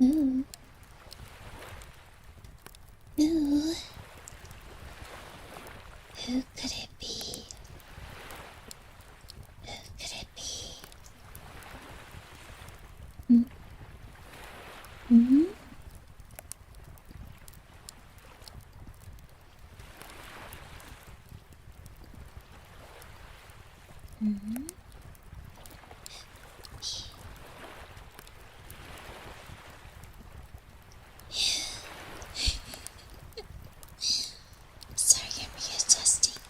Ooh. Ooh. Who could it be? Who could it be? Hmm? Hmm? Hmm? Sorry, I'm readjusting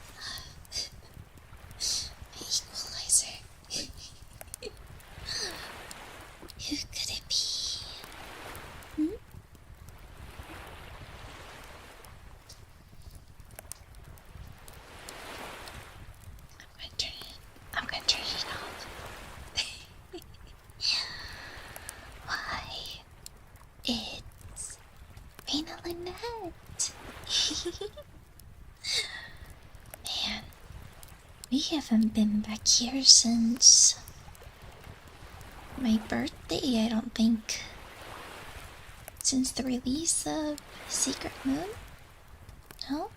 my equalizer. Who could it be? Hmm? I'm gonna turn it off. Why? It's Rina Lunette. Man, we haven't been back here since my birthday, I don't think. Since the release of Secret Moon? No?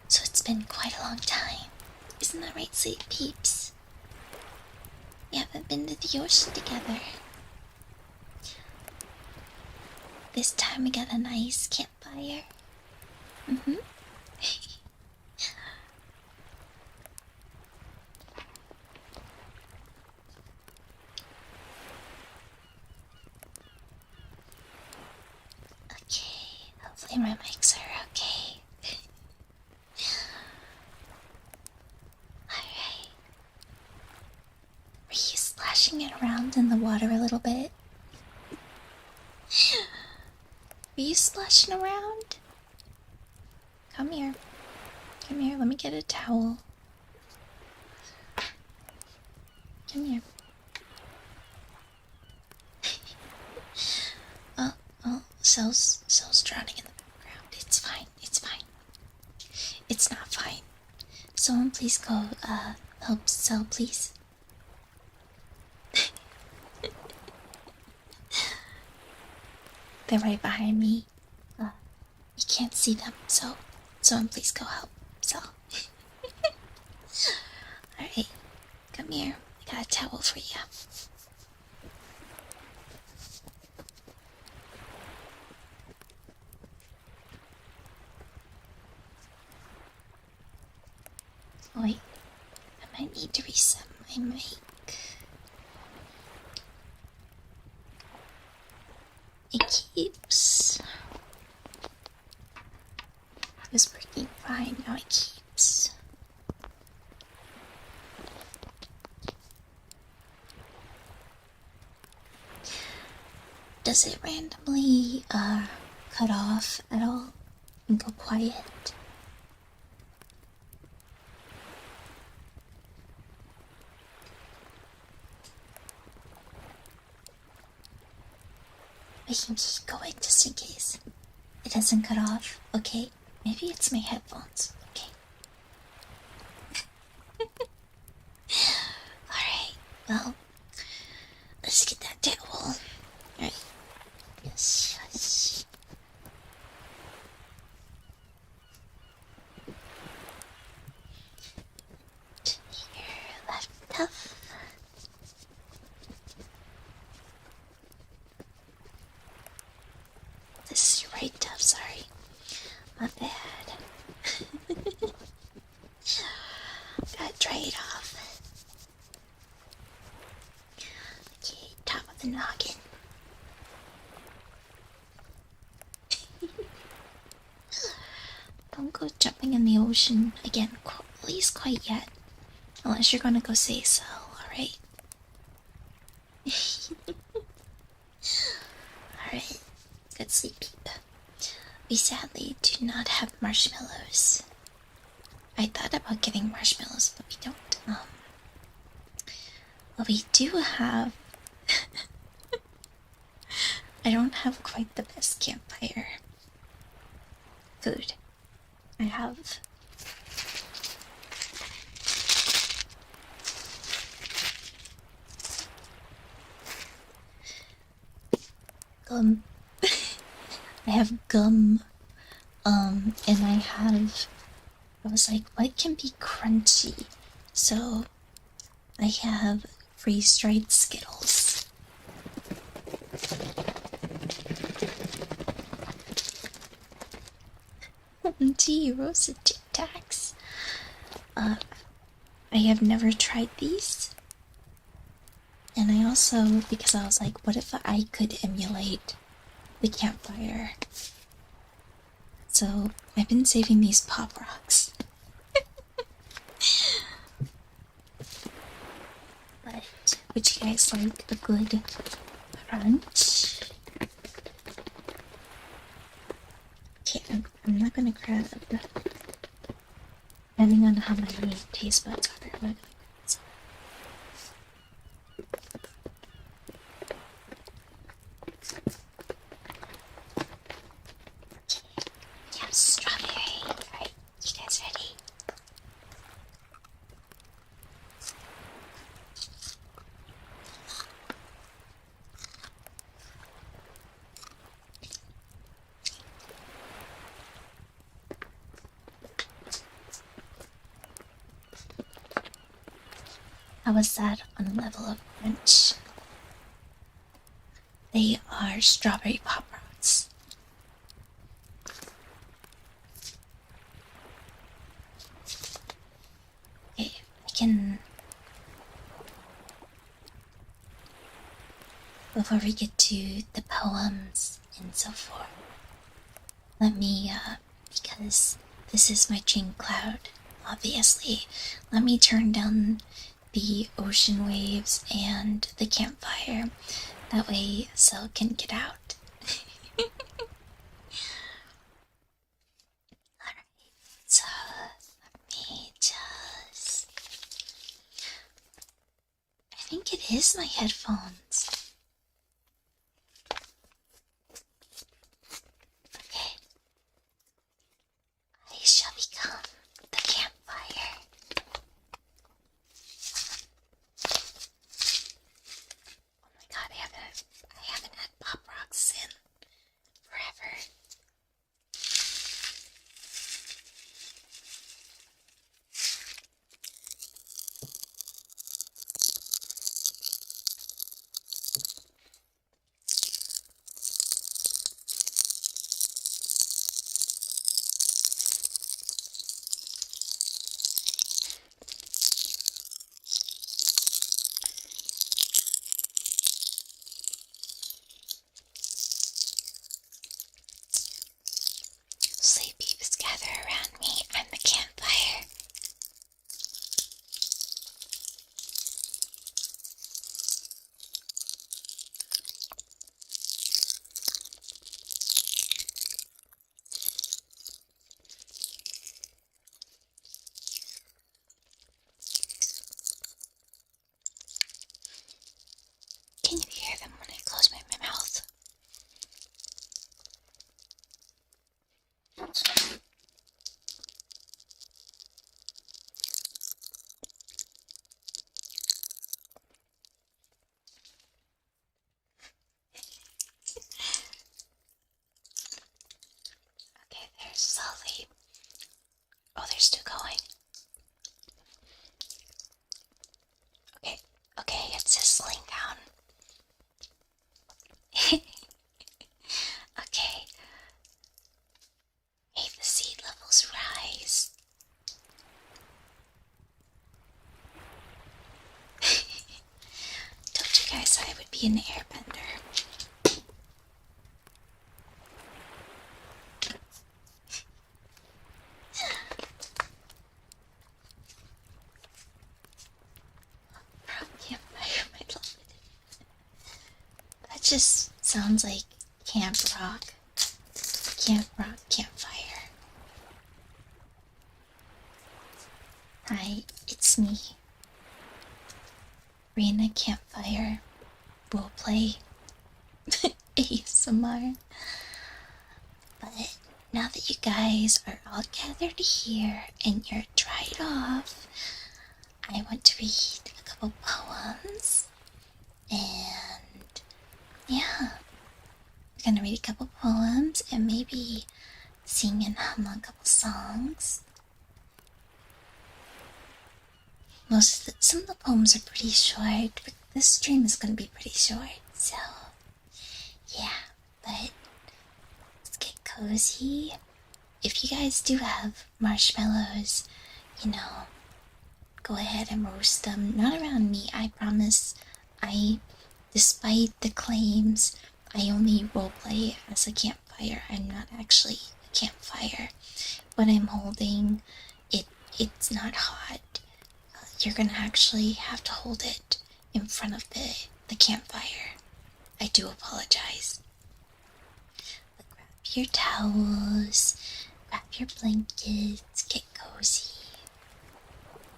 So it's been quite a long time. Isn't that right, sweet peeps? We haven't been to the ocean together. This time we got a nice campfire. Mm-hmm. Okay, hopefully my mics are okay. Alright. Were you splashing it around in the water a little bit? Were you splashing around? Come here. Come here, let me get a towel. Come here. Oh, Cell's drowning in the background. It's fine, it's fine. It's not fine. Someone please go, help Cell, please. They're right behind me. You can't see them, so someone please go help Cell. Alright, come here. I got a towel for you. Wait, I might need to reset my mic. It keeps. It was working fine, now it keeps. Does it randomly, cut off at all and go quiet? I can keep going just in case it doesn't cut off. Okay, maybe it's my headphones. Okay. Alright, well, let's get that towel. Alright. Yes, yes. Here, left cuff. This is your right cuff, sorry. My bad. Gotta dry it off. Okay, top of the noggin. Don't go jumping in the ocean again, at least quite yet. Unless you're gonna go say so, alright? Alright, good sleep, peep. We sadly do not have marshmallows. I thought about getting marshmallows, but we don't. But we do have. I don't have quite the best campfire food. I have. gum. I have gum. And I was like, what can be crunchy? So I have freeze-dried Skittles. Gee, roasted Tic Tacs. I have never tried these. And I also, because I was like, what if I could emulate the campfire? So I've been saving these Pop Rocks. But would you guys like a good crunch? Okay, I'm not gonna grab, depending on how my taste buds are, I'm not gonna grab some. Okay, yeah, strawberry. Alright, you guys ready? How was that on a level of crunch? They are strawberry Pop Rocks. Okay, I can. Before we get to the poems and so forth, let me, because this is my dream cloud, obviously, let me turn down the ocean waves and the campfire. That way Cell can get out. Alright, so let me just... I think it is my headphones. Okay. I shall become the campfire. Oh my god, I haven't had Pop Rocks in forever. Sleepy's gather around me. I'm the campfire. Can you hear them when I close my mouth? Okay, there's Sully. Oh, they're still going. Okay, it's sizzling down. Okay. May the seed levels rise. Told you guys I would be an airbender. Campfire, my love. That just sounds like camp rock. Camp rock, campfire. Hi, it's me. Rina Campfire. Roleplay. ASMR. But now that you guys are all gathered here and you're dried off, I want to read a couple poems. And yeah, gonna read a couple poems and maybe sing and hum a couple songs. Some of the poems are pretty short, but this stream is gonna be pretty short, so yeah, but let's get cozy. If you guys do have marshmallows, you know, go ahead and roast them. Not around me, I promise. Despite the claims, I only roleplay as a campfire. I'm not actually a campfire. What I'm holding, it's not hot. You're gonna actually have to hold it in front of the campfire. I do apologize. But grab your towels, grab your blankets, get cozy.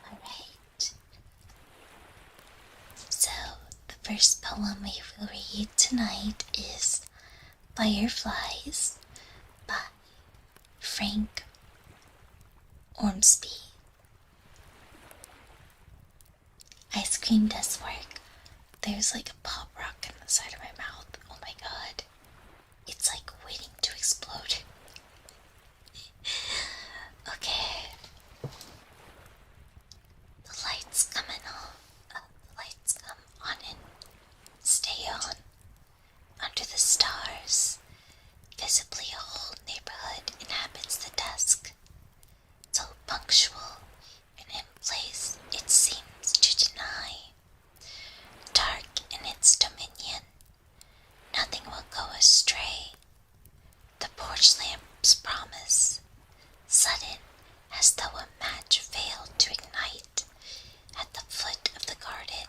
Alright. So, the first poem we will read tonight is Fireflies by Frank Ormsby. Ice cream does work. There's like a pop rock in the side of my mouth. Oh my god. It's like waiting to explode. Okay. The lights coming on. The lights come on and stay on. Under the stars, visibly a whole neighborhood inhabits the dusk. So punctual and in place it seems to deny. Dark in its dominion, nothing will go astray. The porch lamp's promise, sudden as though a match failed to ignite. At the foot of the garden,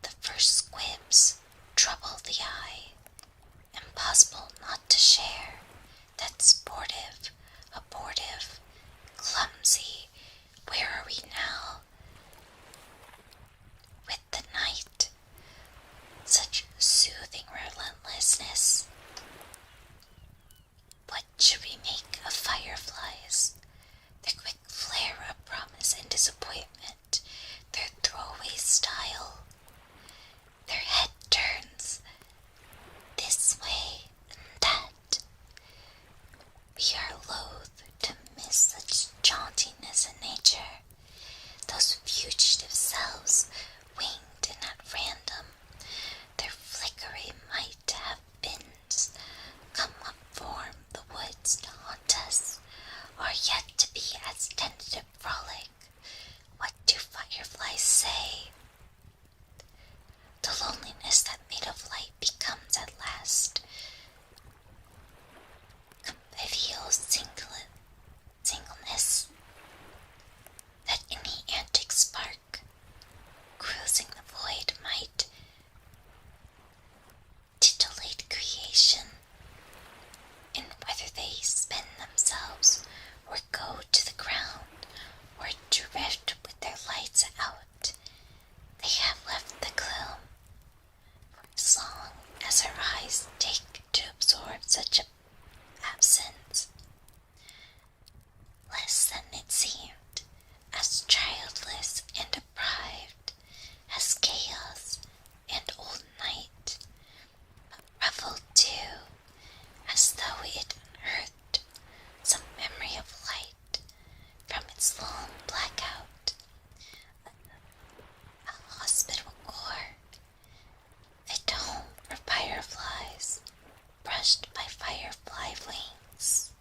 the first squibs trouble the eye. Impossible not to share that sportive, abortive, clumsy, where are we now? With the night, such soothing relentlessness. What should we make of fireflies? Their quick flare of promise and disappointment, their throwaway style. Their head turns this way and that. We are loath to miss such jauntiness in nature. Those fugitive selves, winged and at random, their flickery might have bins, come up form the woods to haunt us, are yet to be as tentative frolic. What do fireflies say? The loneliness that made of light becomes at last convivial singleness, that any antic spark cruising the void might titillate creation, and whether they spend themselves or go to the ground or drift with their lights out, they have left the gloom. For as long as her eyes take to absorb such an absence, less than it seemed, as childless and deprived as chaos and old night, but ruffled too, as though it unearthed some memory of light from its long blackout. A hospitable core, fit home for fireflies, brushed by firefly wings.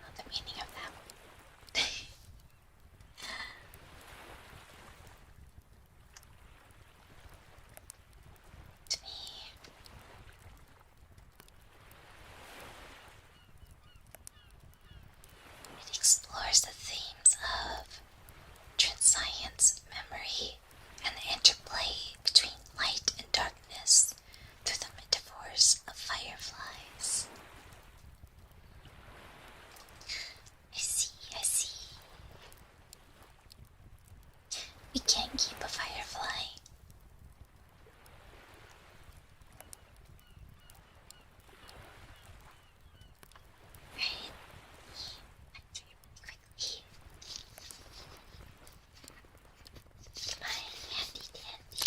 Not the meaning of that one. To me, it explores the themes of transience, memory, and the interplay between light and darkness through the metaphors of fireflies. I see. We can't keep a firefly. Right? Back to you really quickly. My handy dandy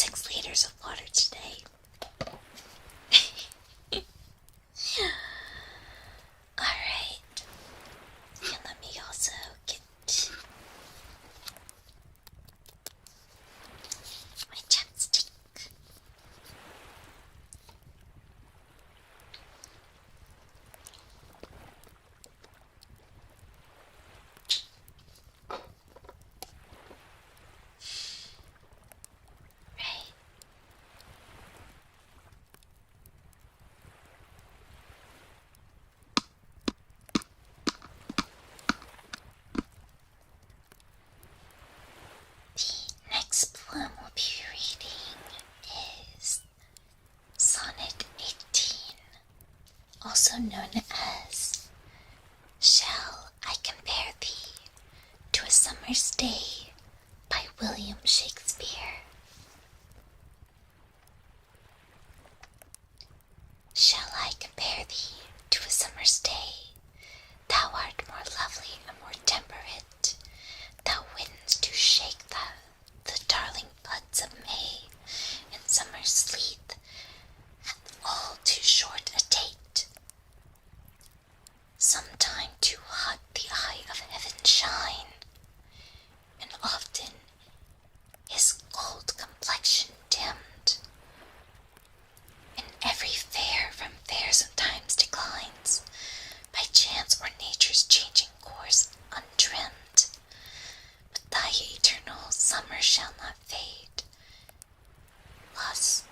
6 liters of water today. Alright. And let me also get my chapstick. Right. The next poem we'll be reading is Sonnet 18, also known as Shall I Compare Thee to a Summer's Day by William Shakespeare. Shall I compare thee to a summer's day? Thou art more lovely and more temperate. Thou winds do shake the darling buds of May, and summer's sleet hath all too short a date. Sometime too hot the eye of heaven shine, and often his cold complexion dimmed. And every fair from fair sometimes declines, by chance or nature's changing course untrimmed. But thy eternal summer shall not fade. Lost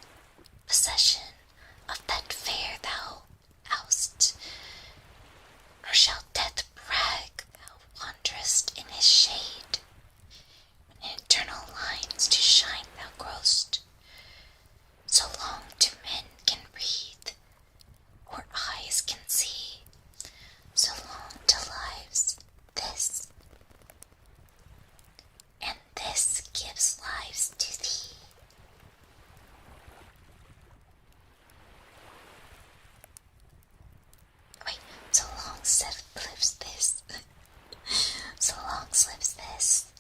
possession of that fair thou oust, nor shall death brag thou wanderest in his shade. When in eternal lines to shine thou grow'st, so long to men can breathe, or eyes can see, so long to lives this, and this gives lives to thee. Wait, so long lives this, so long lives this,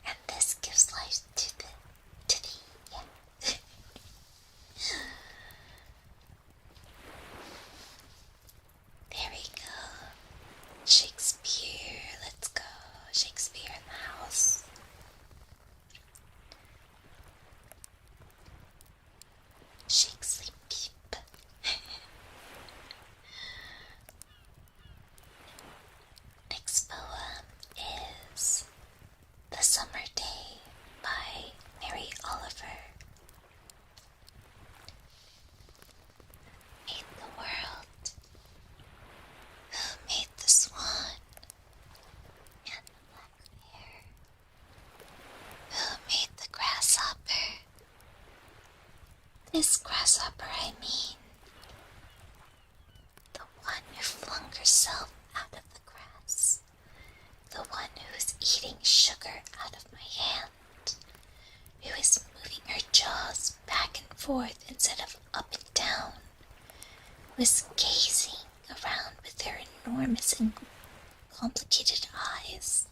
and this gives life to thee. Yeah. There we go. Shakespeare, let's go. Shakespeare in the house. Shakespeare peep. Next poem is The Summer Day by Mary Oliver. Made the world, who made the swan and the black bear, who made the grasshopper. This grasshopper I mean, the one who flung herself out of the grass, the one who is eating sugar out of my hand, who is moving her jaws back and forth instead of up and down, who is gazing around with her enormous and complicated eyes.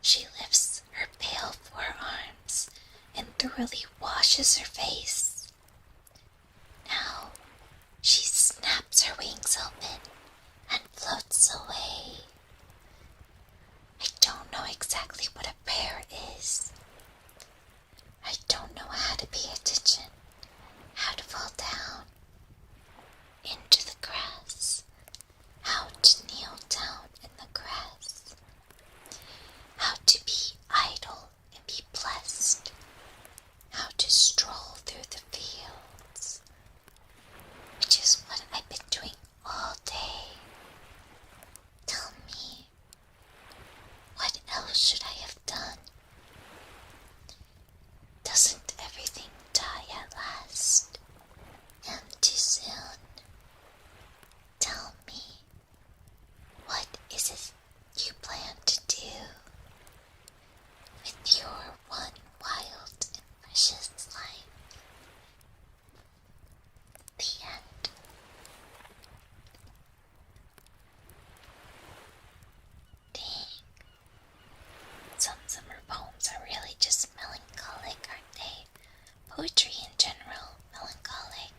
She lifts her pale forearms and thoroughly washes her face. Now she snaps her wings open and floats away. I don't know exactly what a bear is. I don't know how to pay attention, how to fall down into the grass, how to kneel down in the grass, how to be idle and be blessed, how to stroll through the fields, which is what I've been doing all day. Tell me, what else should I have done? Doesn't everything poetry in general, melancholic.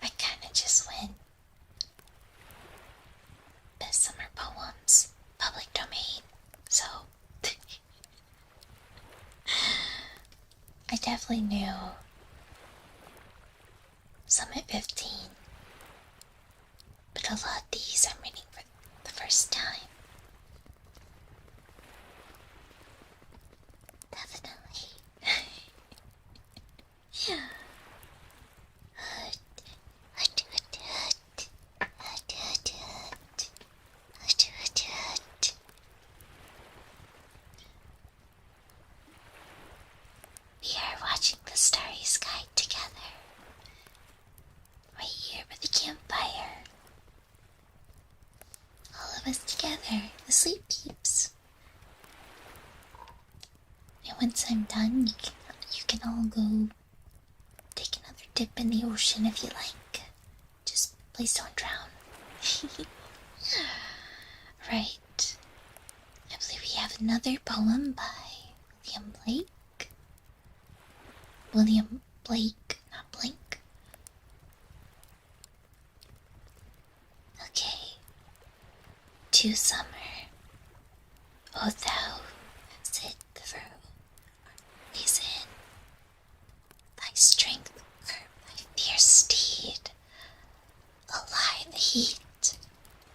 I kinda just went best summer poems, public domain, so I definitely knew some at 15, but a lot of these I'm reading for the first time. Definitely. Yeah. We are watching the starry sky together, right here by the campfire. All of us together, the sleep peeps. And once I'm done, you can all go take another dip in the ocean if you like. Just please don't drown. Right. I believe we have another poem by William Blake. William Blake, not Blink. Okay. To summer, O thou sit through our reason, thy strength curb thy fierce steed, allay the heat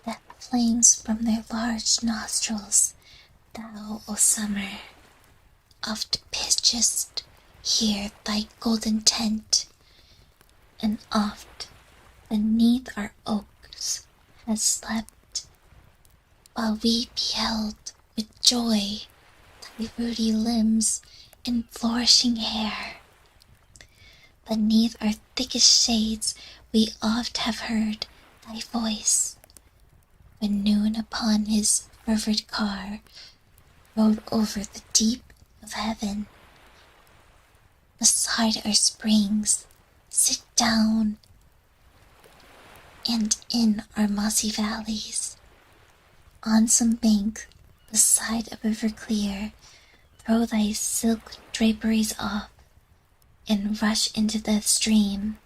that flames from their large nostrils. Thou, O summer, oft pitchest here thy golden tent, and oft beneath our oaks has slept, while we beheld with joy thy ruddy limbs and flourishing hair. Beneath our thickest shades we oft have heard thy voice, when noon upon his fervid car rode over the deep of heaven. Beside our springs sit down, and in our mossy valleys, on some bank beside a river clear, throw thy silk draperies off, and rush into the stream.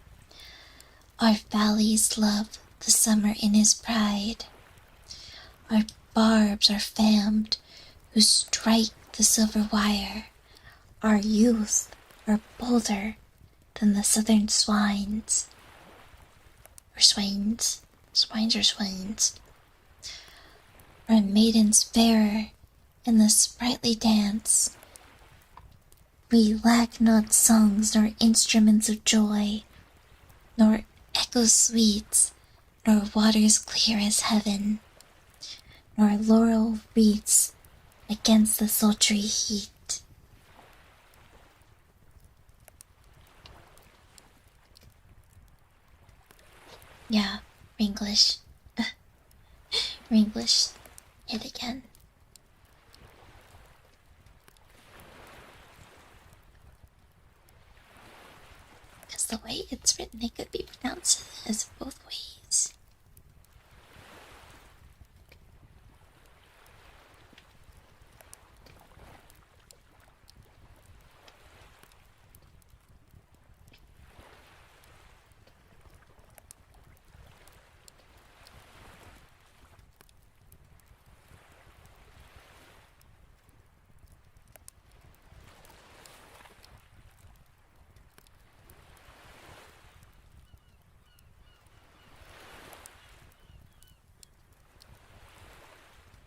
Our valleys love the summer in his pride. Our barbs are fammed who strike the silver wire. Our youth are bolder than the southern swines. Or swains. Swines or swains. Our maidens fairer in the sprightly dance. We lack not songs nor instruments of joy, nor echo sweets, nor waters clear as heaven, nor laurel wreaths against the sultry heat. Yeah, Ringlish. Ringlish hit again. Because the way it's written, it could be pronounced as both ways.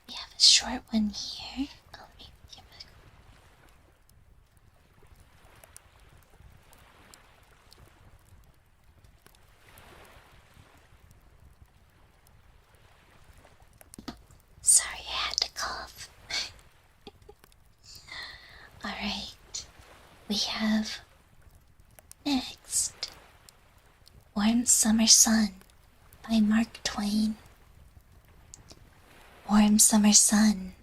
We have a short one here. Oh, maybe sorry, I had to cough. Alright, we have next Warm Summer Sun by Mark Twain. Warm summer sun,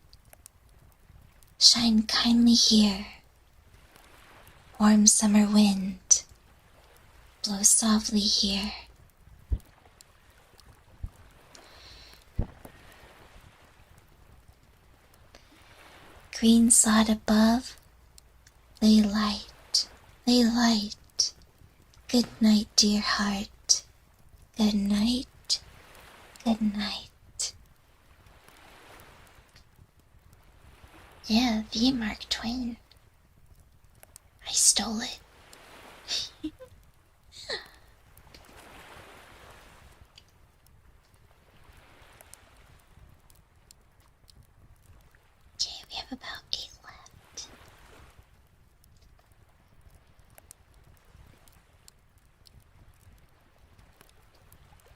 shine kindly here. Warm summer wind, blow softly here. green sod above, lay light, lay light. Good night, dear heart. Good night, good night. Yeah, the Mark Twain. I stole it. Okay, we have about 8 left.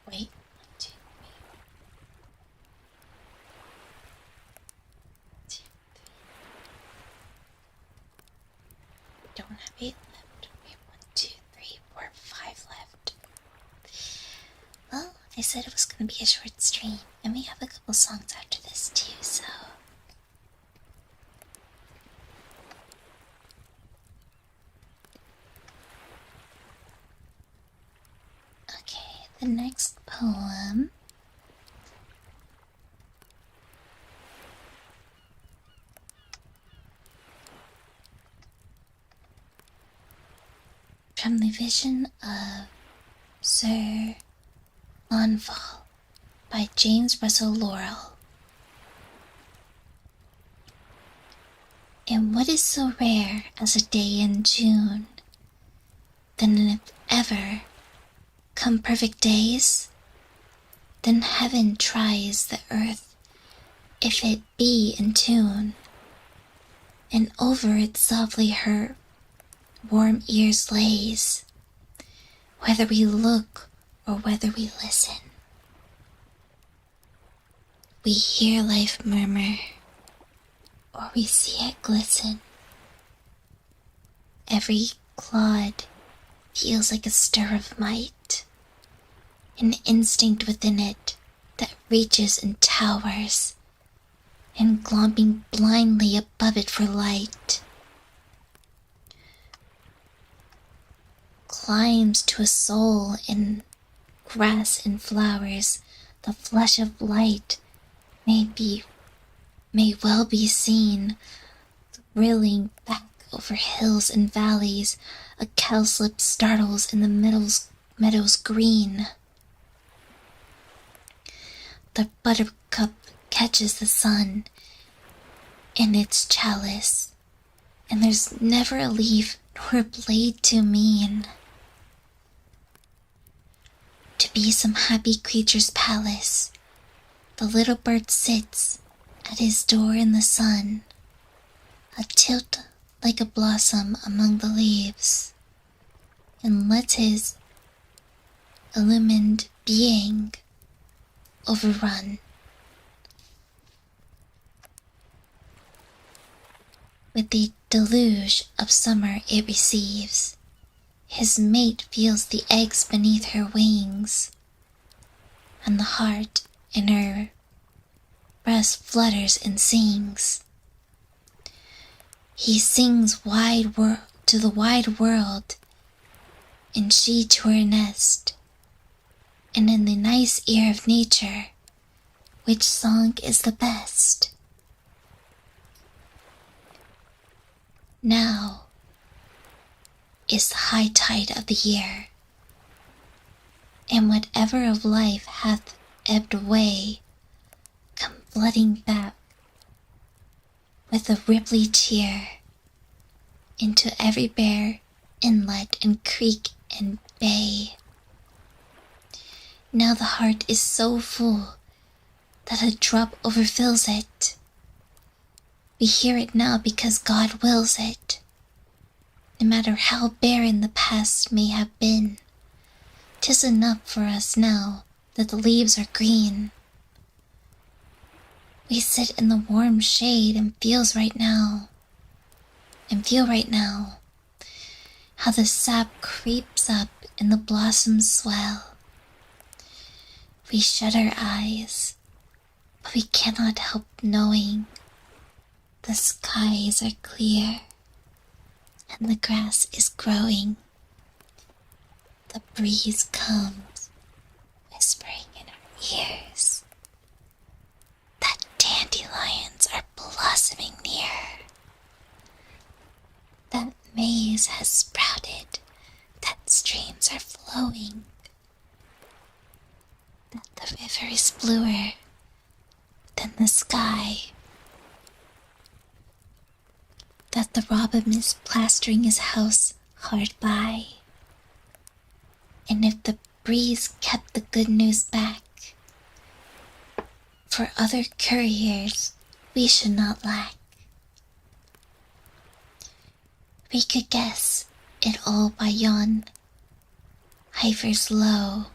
Wait, 1, 2, 3. 2, 3. Don't have 8 left. We have 1, 2, 3, 4, 5 left. Well, I said it was gonna be a short stream, and we have a couple songs after this too, so. Okay, the next poem from the vision of Sir Lawnfall by James Russell Lowell. And what is so rare as a day in June, then if ever come perfect days, then heaven tries the earth if it be in tune, and over it softly her warm ears lays, whether we look or whether we listen. We hear life murmur, or we see it glisten. Every clod feels like a stir of might, an instinct within it that reaches and towers, and glomping blindly above it for light, climbs to a soul in grass and flowers. The flush of light may well be seen, thrilling back over hills and valleys. A cowslip startles in the meadows green. The buttercup catches the sun in its chalice, and there's never a leaf nor a blade too mean to be some happy creature's palace. The little bird sits at his door in the sun, a tilt like a blossom among the leaves, and lets his illumined being overrun. With the deluge of summer it receives, his mate feels the eggs beneath her wings, and the heart in her breast flutters and sings. He sings to the wide world, and she to her nest, and in the nice ear of nature, which song is the best? Now is the high tide of the year, and whatever of life hath ebbed away, come flooding back with a ripply cheer into every bare inlet and creek and bay. Now the heart is so full that a drop overfills it. We hear it now because God wills it. No matter how barren the past may have been, 'tis enough for us now that the leaves are green. We sit in the warm shade and feel right now how the sap creeps up and the blossoms swell. We shut our eyes, but we cannot help knowing the skies are clear and the grass is growing. The breeze comes whispering in our ears that dandelions are blossoming near. sunrise has sprouted, that streams are flowing, that the river is bluer than the sky, that the robin is plastering his house hard by. And if the breeze kept the good news back, for other couriers we should not lack. We could guess it all by yon Heifer's low,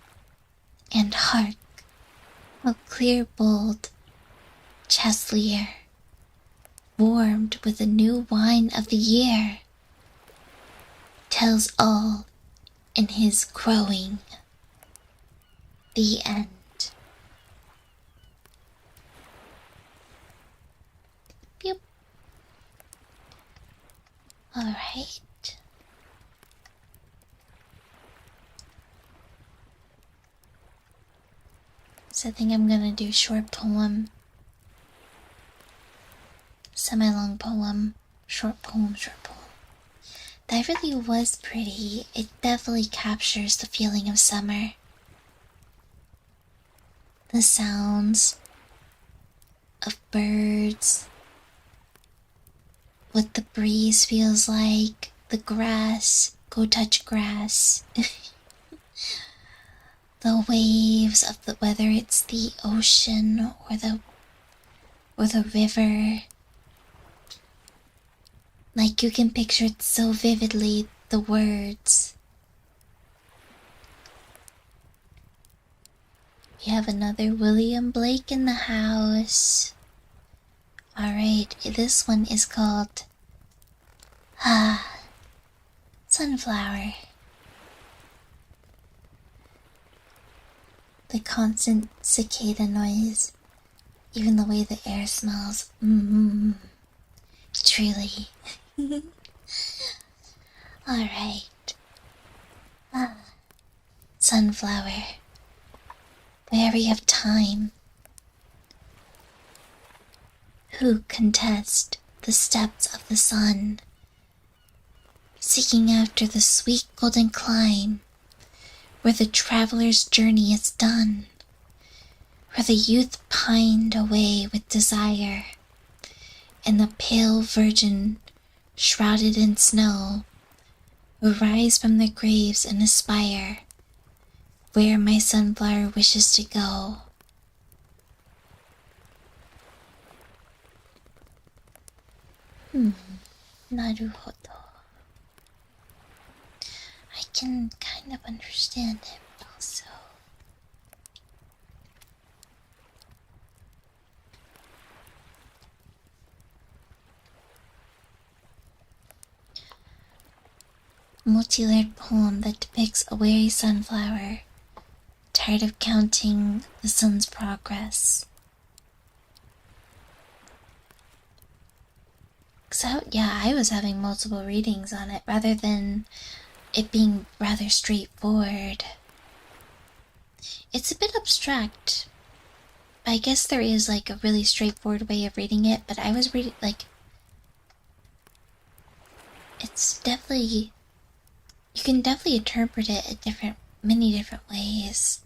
and hark, how clear bold Chaslier, warmed with the new wine of the year, tells all in his crowing. The end. Beep. Alright. So I think I'm gonna do short poem, semi-long poem, short poem, short poem. That really was pretty. It definitely captures the feeling of summer. The sounds of birds, what the breeze feels like, the grass, go touch grass. The waves of the, whether it's the ocean or the river. Like you can picture it so vividly, the words. We have another William Blake in the house. Alright, this one is called Sunflower. The constant cicada noise, even the way the air smells. Truly. Alright. Sunflower. Weary of time. Who contest the steps of the sun, seeking after the sweet golden clime, where the traveler's journey is done, where the youth pined away with desire, and the pale virgin, shrouded in snow, will rise from their graves and aspire, where my sunflower wishes to go. Naruhodo. I can kind of understand him also. Multi-layered poem that depicts a weary sunflower, tired of counting the sun's progress. So, yeah, I was having multiple readings on it rather than it being rather straightforward. It's a bit abstract. I guess there is like a really straightforward way of reading it, but I was reading like it's definitely, you can definitely interpret it in many different ways.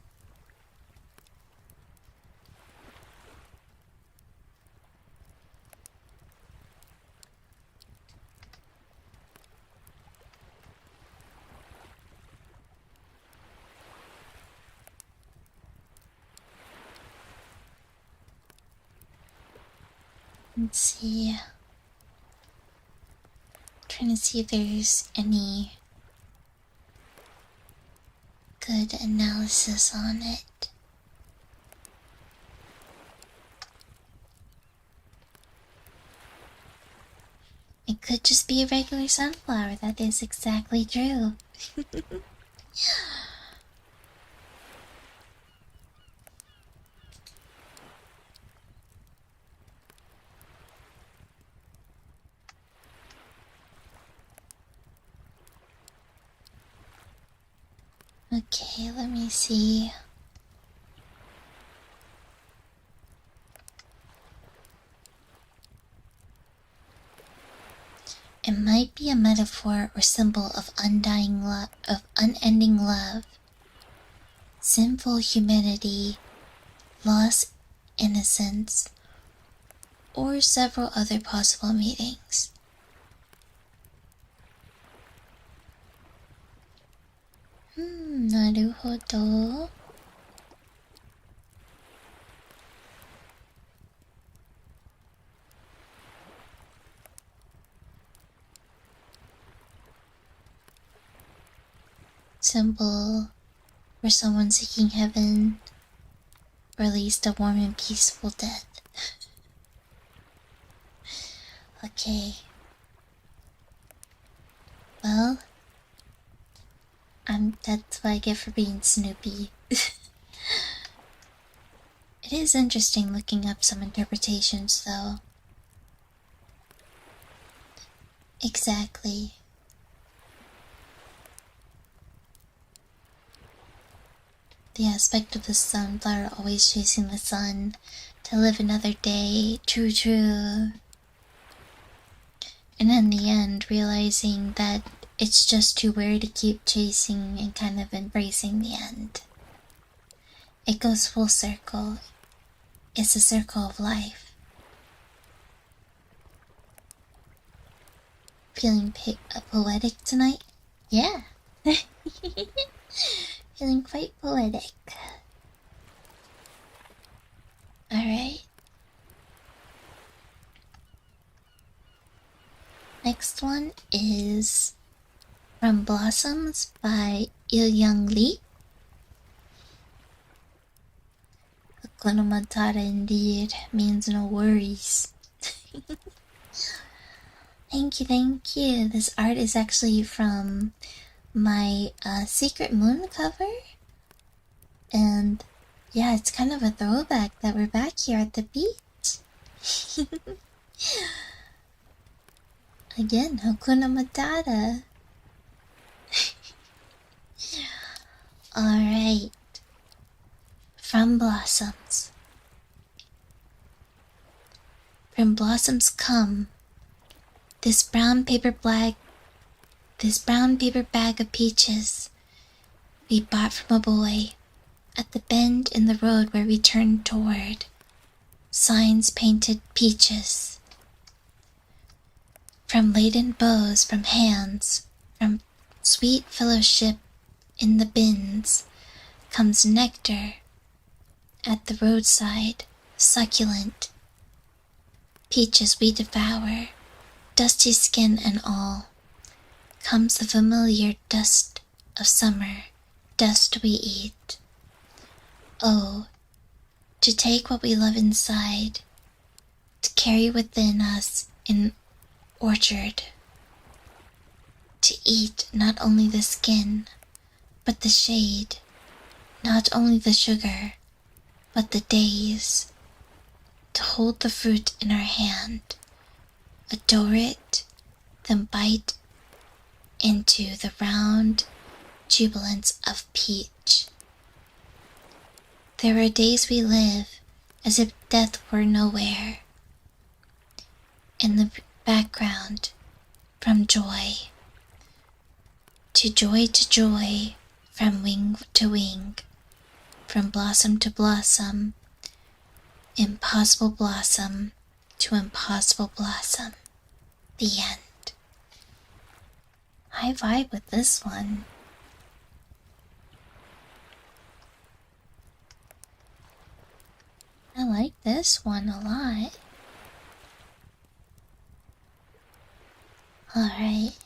Let's see. Trying to see if there's any good analysis on it. It could just be a regular sunflower, that is exactly true. Okay, let me see. It might be a metaphor or symbol of unending love, sinful humanity, lost innocence, or several other possible meanings. Naruhodo. Symbol for someone seeking heaven, or at least a warm and peaceful death. Okay. Well, that's what I get for being Snoopy. It is interesting looking up some interpretations, though. Exactly. The aspect of the sunflower always chasing the sun to live another day. True, true. And in the end, realizing that it's just too weird to keep chasing and kind of embracing the end. It goes full circle. It's a circle of life. Feeling poetic tonight? Yeah. Feeling quite poetic. Alright. Next one is From Blossoms by Il-Young Lee. Hakuna Matata indeed means no worries. Thank you, thank you. This art is actually from my Secret Moon cover. And yeah, it's kind of a throwback that we're back here at the beach. Again, Hakuna Matata. Alright. From Blossoms. From blossoms come. This brown paper bag of peaches we bought from a boy at the bend in the road where we turned toward. Signs painted peaches. From laden bows, from hands, from sweet fellowship in the bins, comes nectar at the roadside, succulent. Peaches we devour, dusty skin and all. Comes the familiar dust of summer, dust we eat. Oh, to take what we love inside, to carry within us in orchard, to eat not only the skin, but the shade, not only the sugar, but the days, to hold the fruit in our hand, adore it, then bite into the round jubilance of peach. There are days we live as if death were nowhere. In the background, from joy to joy, from wing to wing, from blossom to blossom, impossible blossom to impossible blossom. The end. I vibe with this one. I like this one a lot. Alright.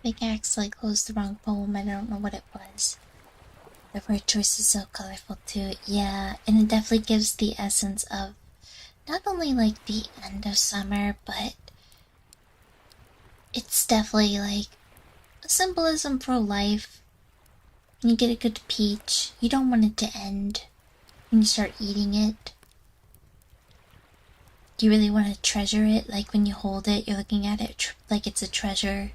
Big Axe closed the wrong poem. I don't know what it was. The word choice is so colorful too. Yeah, and it definitely gives the essence of not only the end of summer, but it's definitely a symbolism for life. When you get a good peach, you don't want it to end when you start eating it. You really want to treasure it. When you hold it, you're looking at it like it's a treasure.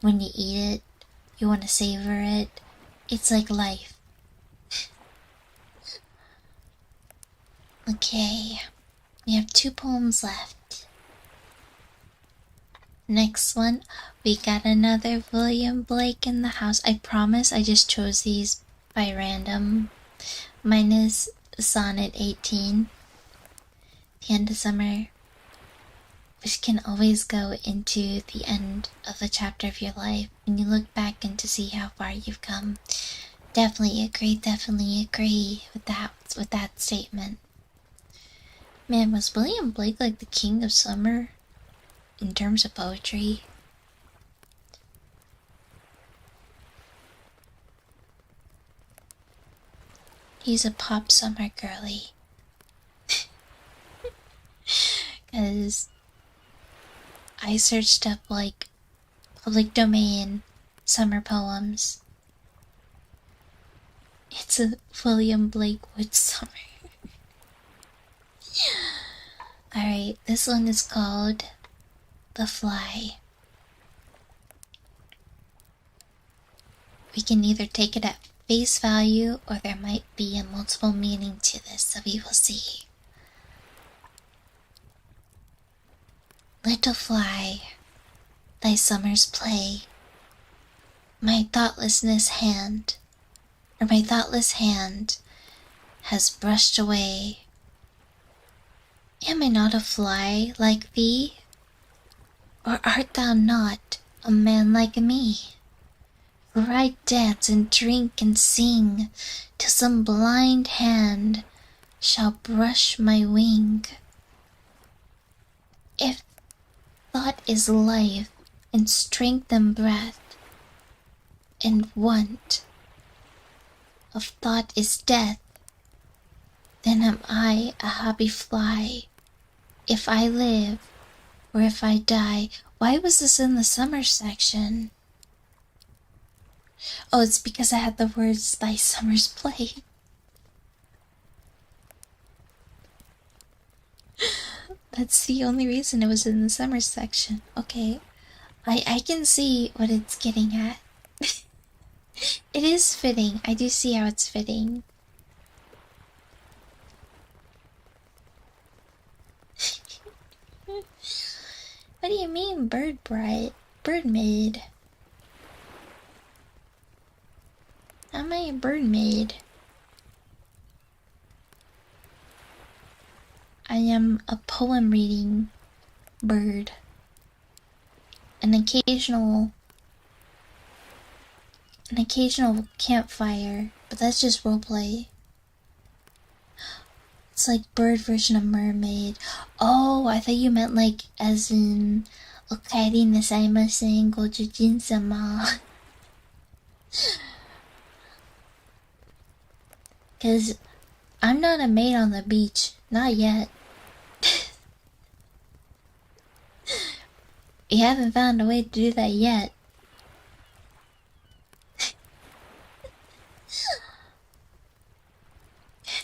When you eat it, you want to savor it. It's like life. Okay, we have 2 poems left. Next one, we got another William Blake in the house. I promise I just chose these by random. Mine is Sonnet 18. The end of summer, which can always go into the end of a chapter of your life when you look back and to see how far you've come. Definitely agree with that statement. Man, was William Blake like the king of summer in terms of poetry? He's a pop summer girly. Cause I searched up like public domain summer poems. It's a William Blake Wood summer. Alright, this one is called The Fly. We can either take it at face value or there might be a multiple meaning to this, so we will see. Little fly, thy summer's play, my thoughtless hand has brushed away. Am I not a fly like thee? Or art thou not a man like me? For I dance and drink and sing till some blind hand shall brush my wing. If thought is life and strength and breath, and want of thought is death, then am I a happy fly, if I live or if I die. Why was this in the summer section? Oh, it's because I had the words thy summer's play. That's the only reason it was in the summer section. Okay, I can see what it's getting at. It is fitting. I do see how it's fitting. What do you mean, bird bright? Bird maid? How am I a bird maid? I am a poem reading bird. An occasional campfire, but that's just roleplay. It's like bird version of mermaid. Oh, I thought you meant like as in Okaeri nasaimasen gojujin sama. Cause I'm not a maid on the beach. Not yet. You haven't found a way to do that yet.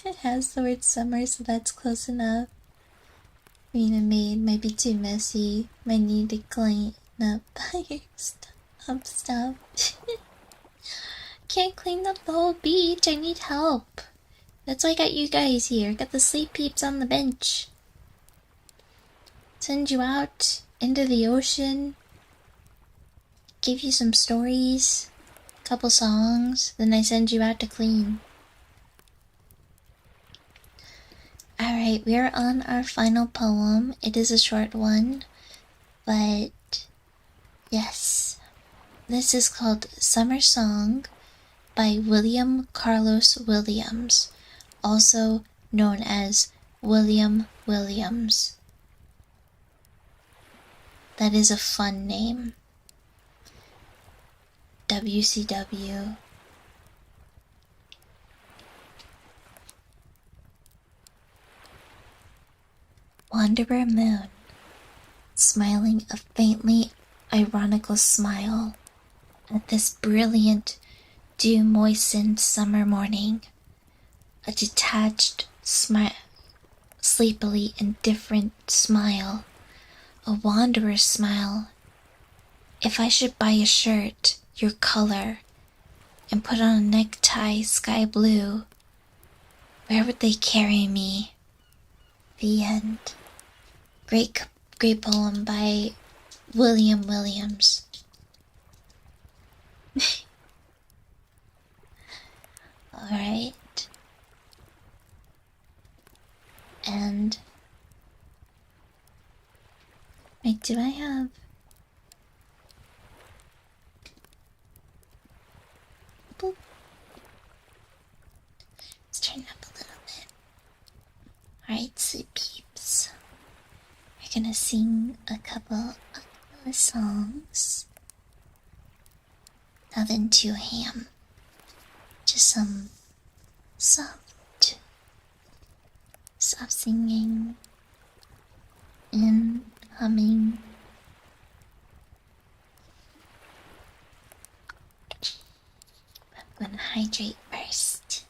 It has the word summer, so that's close enough. Being a maid might be too messy. Might need to clean up your stuff. Can't clean up the whole beach. I need help. That's why I got you guys here. Got the sleep peeps on the bench. Send you out into the ocean. Give you some stories. Couple songs. Then I send you out to clean. Alright, we are on our final poem. It is a short one, but yes. This is called Summer Song by William Carlos Williams, also known as William Williams. That is a fun name. WCW. Wanderer Moon, smiling a faintly ironical smile at this brilliant, dew-moistened summer morning, a detached, sleepily indifferent smile, a wanderer's smile, if I should buy a shirt, your color, and put on a necktie sky blue, where would they carry me? The end. Great poem by William Williams. Alright. And wait, do I have... Boop. Let's turn up a little bit. Alright, sweet peeps. We're gonna sing a couple of songs. Nothing too ham. Just some soft singing and humming. I'm gonna hydrate first.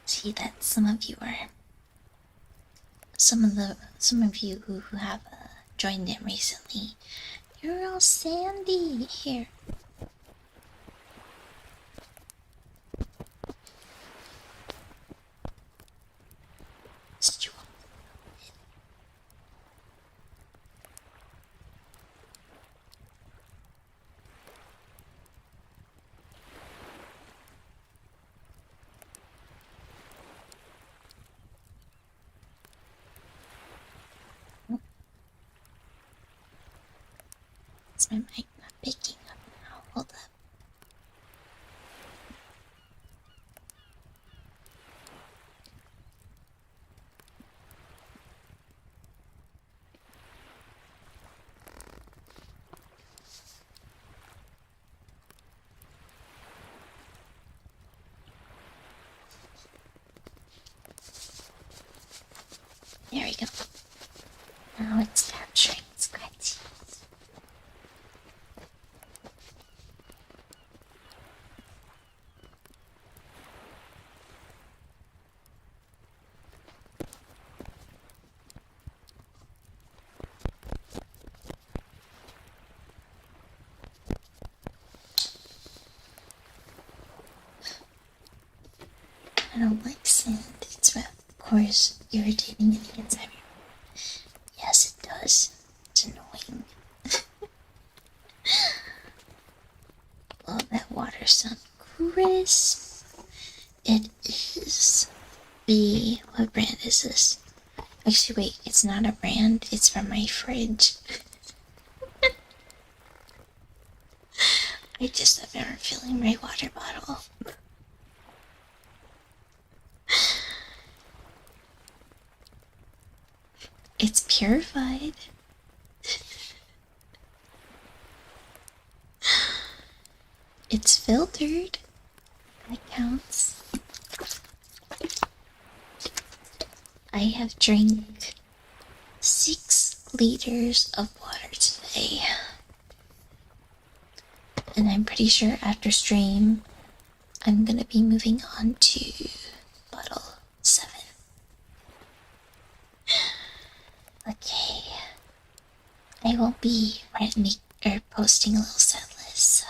See that some of you who have joined in recently, you're all sandy here. Is my mic not picking up now? Hold up. There we go. Now it's capturing scratchy. I don't like sand. It's of course irritating and against everyone. Yes, it does. It's annoying. Oh, that water sounds crisp. It is the... What brand is this? Actually, wait, it's not a brand. It's from my fridge. I just have never filling my water bottle. It's purified. It's filtered. That counts. I have drank 6 liters of water today. And I'm pretty sure after stream, I'm gonna be moving on to bottle 7. Okay. I won't be writing or posting a little set list, so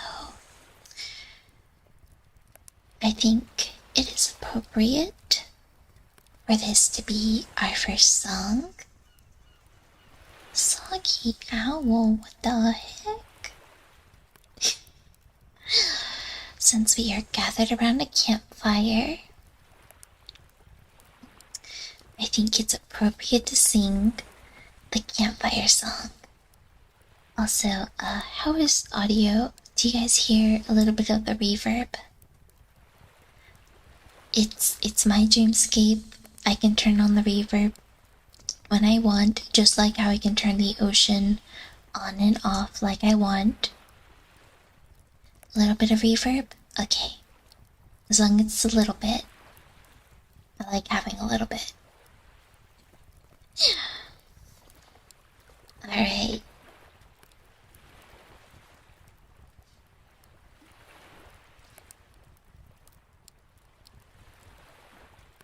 I think it is appropriate for this to be our first song. Soggy Owl, what the heck? Since we are gathered around a campfire, I think it's appropriate to sing the campfire song. Also, how is audio? Do you guys hear a little bit of the reverb? It's my dreamscape. I can turn on the reverb when I want, just like how I can turn the ocean on and off like I want. A little bit of reverb? Okay. As long as it's a little bit. I like having a little bit. Alright.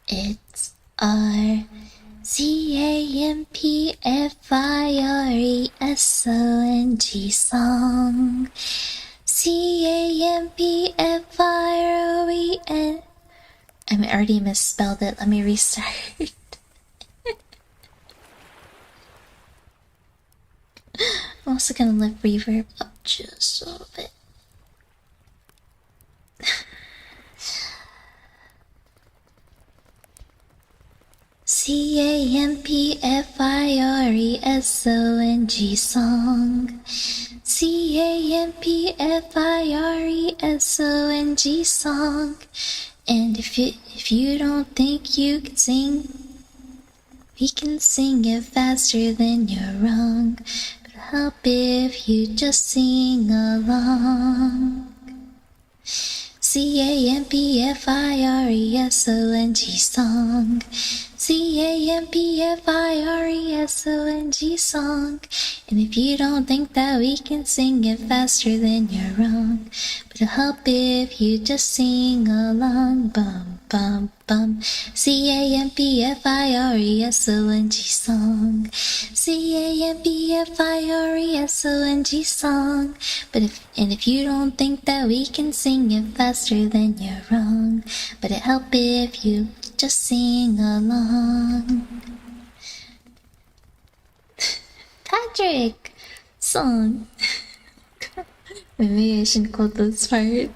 It's our CAMPFIRESONG song. CAMPFIREN. I already misspelled it. Let me restart. I'm also gonna lift reverb up just a little bit. CAMPFIRESONG song. CAMPFIRESONG song. And if you don't think you can sing, we can sing it faster than you're wrong. But help if you just sing along. CAMPFIRESONG song. CAMPFIRESONG song. And if you don't think that we can sing it faster, then you're wrong. But it'll help if you just sing along. Bum bum bum. CAMPFIRESONG song. CAMPFIRESONG song. If you don't think that we can sing it faster, then you're wrong. But it'll help if you just sing along. Patrick! Song. Maybe I shouldn't quote those parts.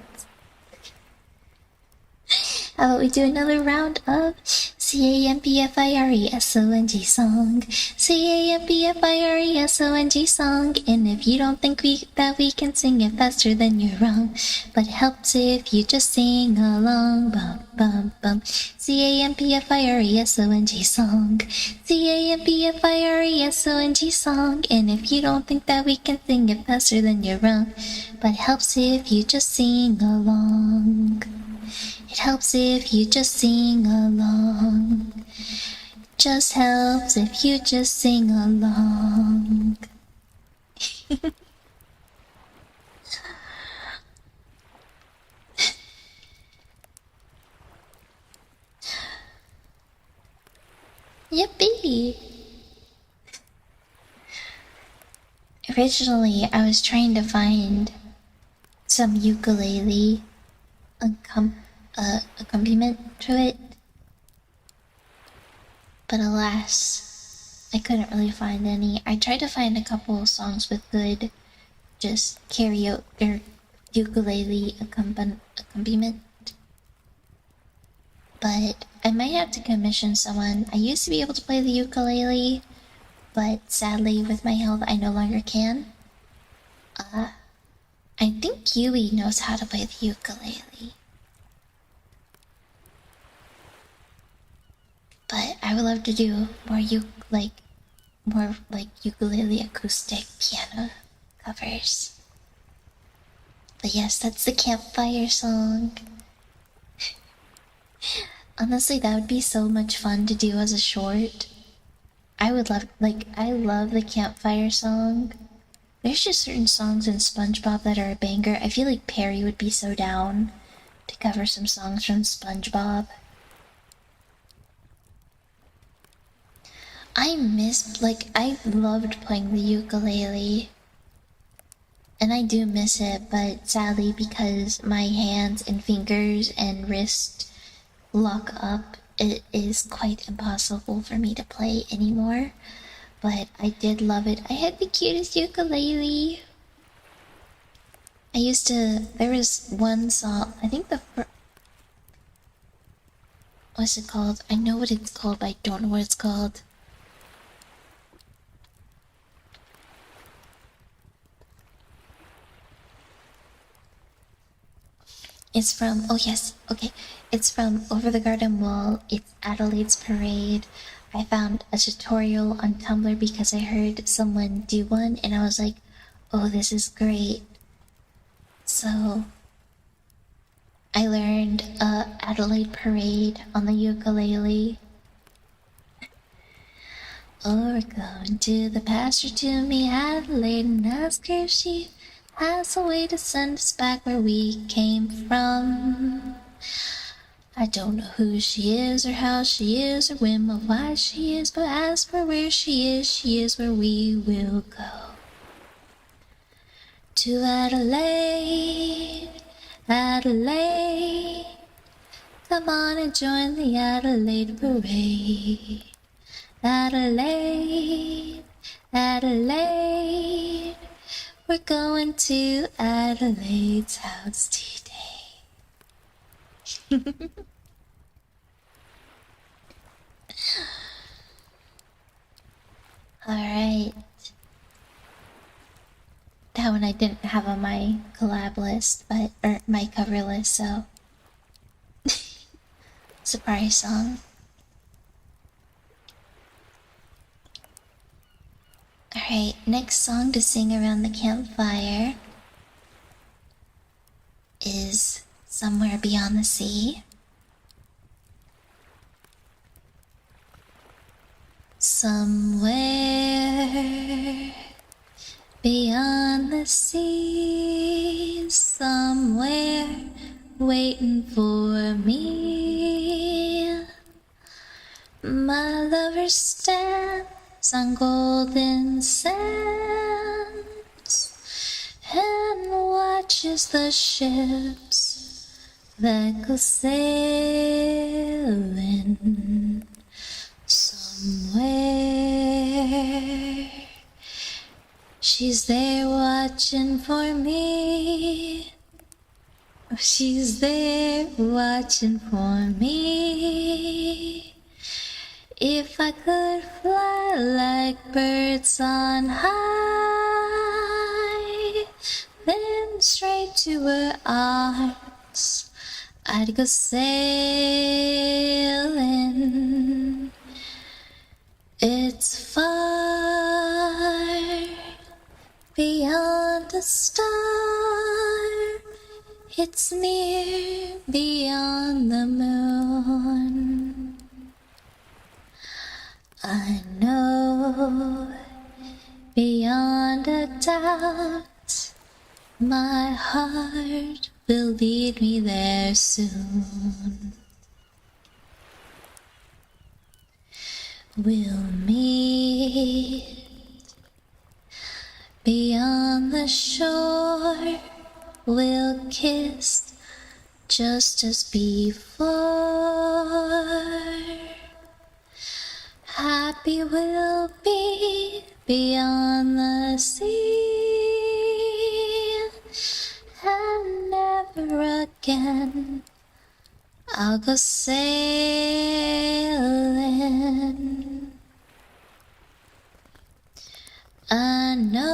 How about we do another round of CAMPFIRESONG song. CAMPFIRESONG song. And if you don't think that we can sing it faster, then you're wrong. But it helps if you just sing along. Bum bum bum. CAMPFIRESONG song. CAMPFIRESONG song. And if you don't think that we can sing it faster, then you're wrong. But it helps if you just sing along. It helps if you just sing along. Just helps if you just sing along. Yippee! Originally, I was trying to find some ukulele accompaniment to it, but alas, I couldn't really find any. I tried to find a couple of songs with good just karaoke or ukulele accompaniment, but I might have to commission someone. I used to be able to play the ukulele, but sadly with my health I no longer can. I think Yui knows how to play the ukulele. But I would love to do more ukulele acoustic piano covers. But yes, that's the Campfire song. Honestly, that would be so much fun to do as a short. I love the Campfire song. There's just certain songs in SpongeBob that are a banger. I feel like Perry would be so down to cover some songs from SpongeBob. I loved playing the ukulele. And I do miss it, but sadly because my hands and fingers and wrist lock up, it is quite impossible for me to play anymore. But I did love it. I had the cutest ukulele. There was one song, I think what's it called? I know what it's called, but I don't know what it's called. It's from, oh yes, okay. It's from Over the Garden Wall. It's Adelaide's Parade. I found a tutorial on Tumblr because I heard someone do one and I was like, oh, this is great. So I learned Adelaide Parade on the ukulele. Oh, we're going to the pasture to meet Adelaide and ask her if she has a way to send us back where we came from. I don't know who she is or how she is or when or why she is, but as for where she is where we will go. To Adelaide, Adelaide, come on and join the Adelaide Parade. Adelaide, Adelaide, we're going to Adelaide's house today. Alright. That one I didn't have on my collab list, or my cover list, so. Surprise song. Alright, next song to sing around the campfire is Somewhere Beyond the Sea. Somewhere beyond the sea, somewhere waiting for me. My lover stands on golden sands and watches the ships that go sailing. Somewhere she's there watching for me. She's there watching for me. If I could fly like birds on high, then straight to her arms I'd go sailing. It's far beyond a star, it's near beyond the moon. I know beyond a doubt my heart will lead me there soon. We'll meet beyond the shore, we'll kiss just as before. Happy we'll be beyond the sea, and never again I'll go sailing. I know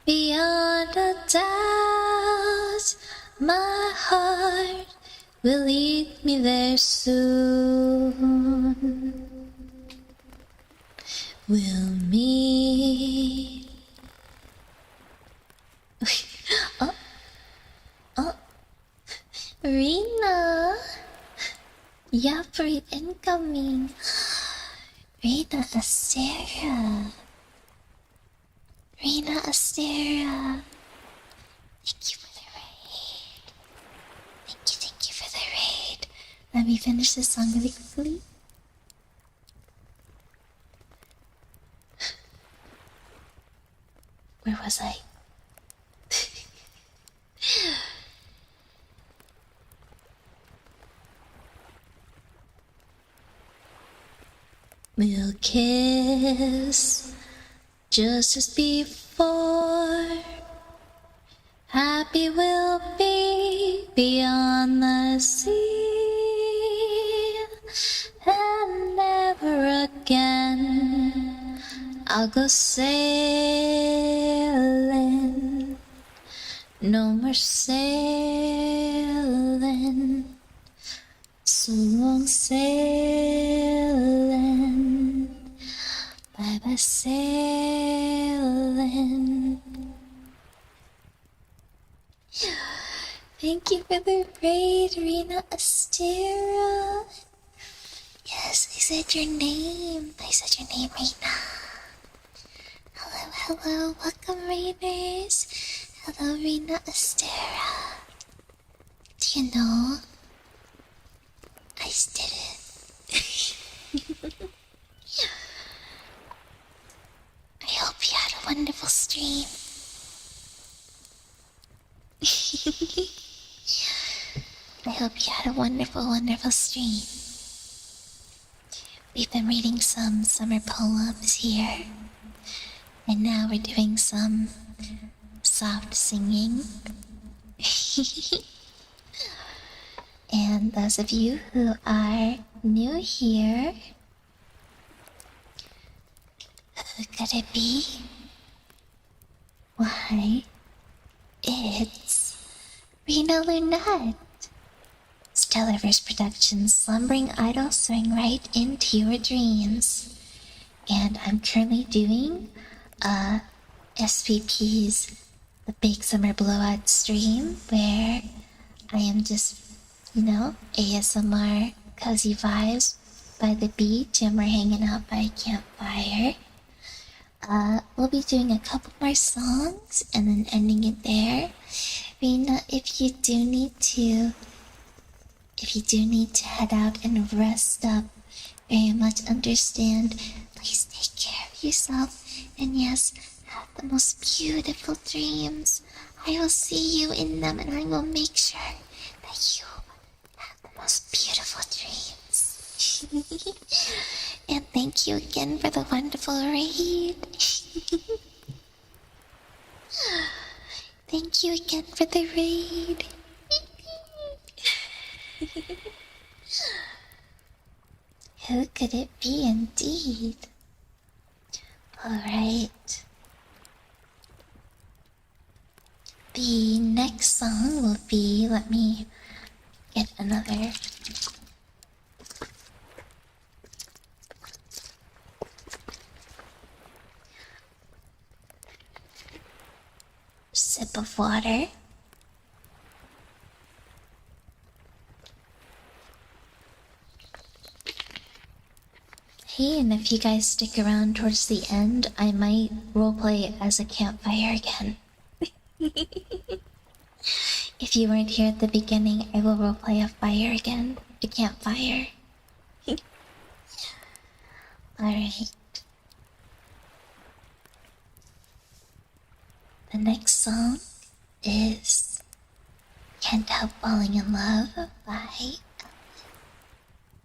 beyond a doubt my heart will lead me there soon. We'll meet. Oh, Rina, yeah, free incoming. Rina Astera. Rina Astera. Thank you for the raid. Thank you for the raid. Let me finish this song really quickly. Where was I? We'll kiss just as before. Happy we'll be beyond the sea, and never again I'll go sailing. No more sailing. So long sailing. Bye bye sailing. Thank you for the raid, Rina Astera. Yes, I said your name. I said your name, Rina. Hello, hello. Welcome, raiders. Hello, Rina Astera. Do you know? I did it. I hope you had a wonderful stream. I hope you had a wonderful, wonderful stream. We've been reading some summer poems here, and now we're doing some soft singing. And those of you who are new here, who could it be? Why, it's Rina Lunette. Stellarverse Productions, slumbering idol swing right into your dreams. And I'm currently doing SVP'S, the big summer blowout stream, where I am just, ASMR cozy vibes by the beach, and we're hanging out by a campfire. We'll be doing a couple more songs and then ending it there. Rina, if you do need to head out and rest up, very much understand. Please take care of yourself, and yes, have the most beautiful dreams. I will see you in them, and I will make sure that you have the most beautiful dreams. And thank you again for the wonderful raid. Thank you again for the raid. Who could it be indeed? Alright. The next song will be, let me get another sip of water. Hey, and if you guys stick around towards the end, I might roleplay as a campfire again. If you weren't here at the beginning, I will roleplay a fire again. A campfire. Alright. The next song is Can't Help Falling in Love by...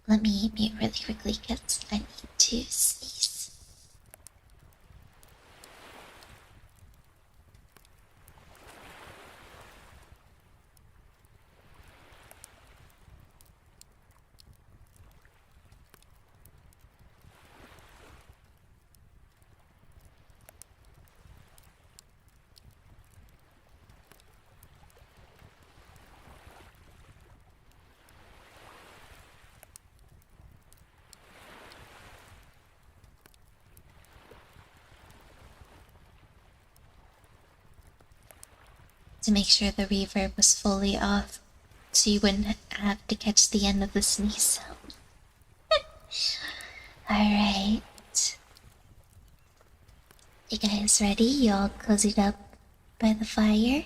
Let me mute really quickly because I need to sneeze. To make sure the reverb was fully off, so you wouldn't have to catch the end of the sneeze sound. Alright. You guys ready? You all cozied up by the fire?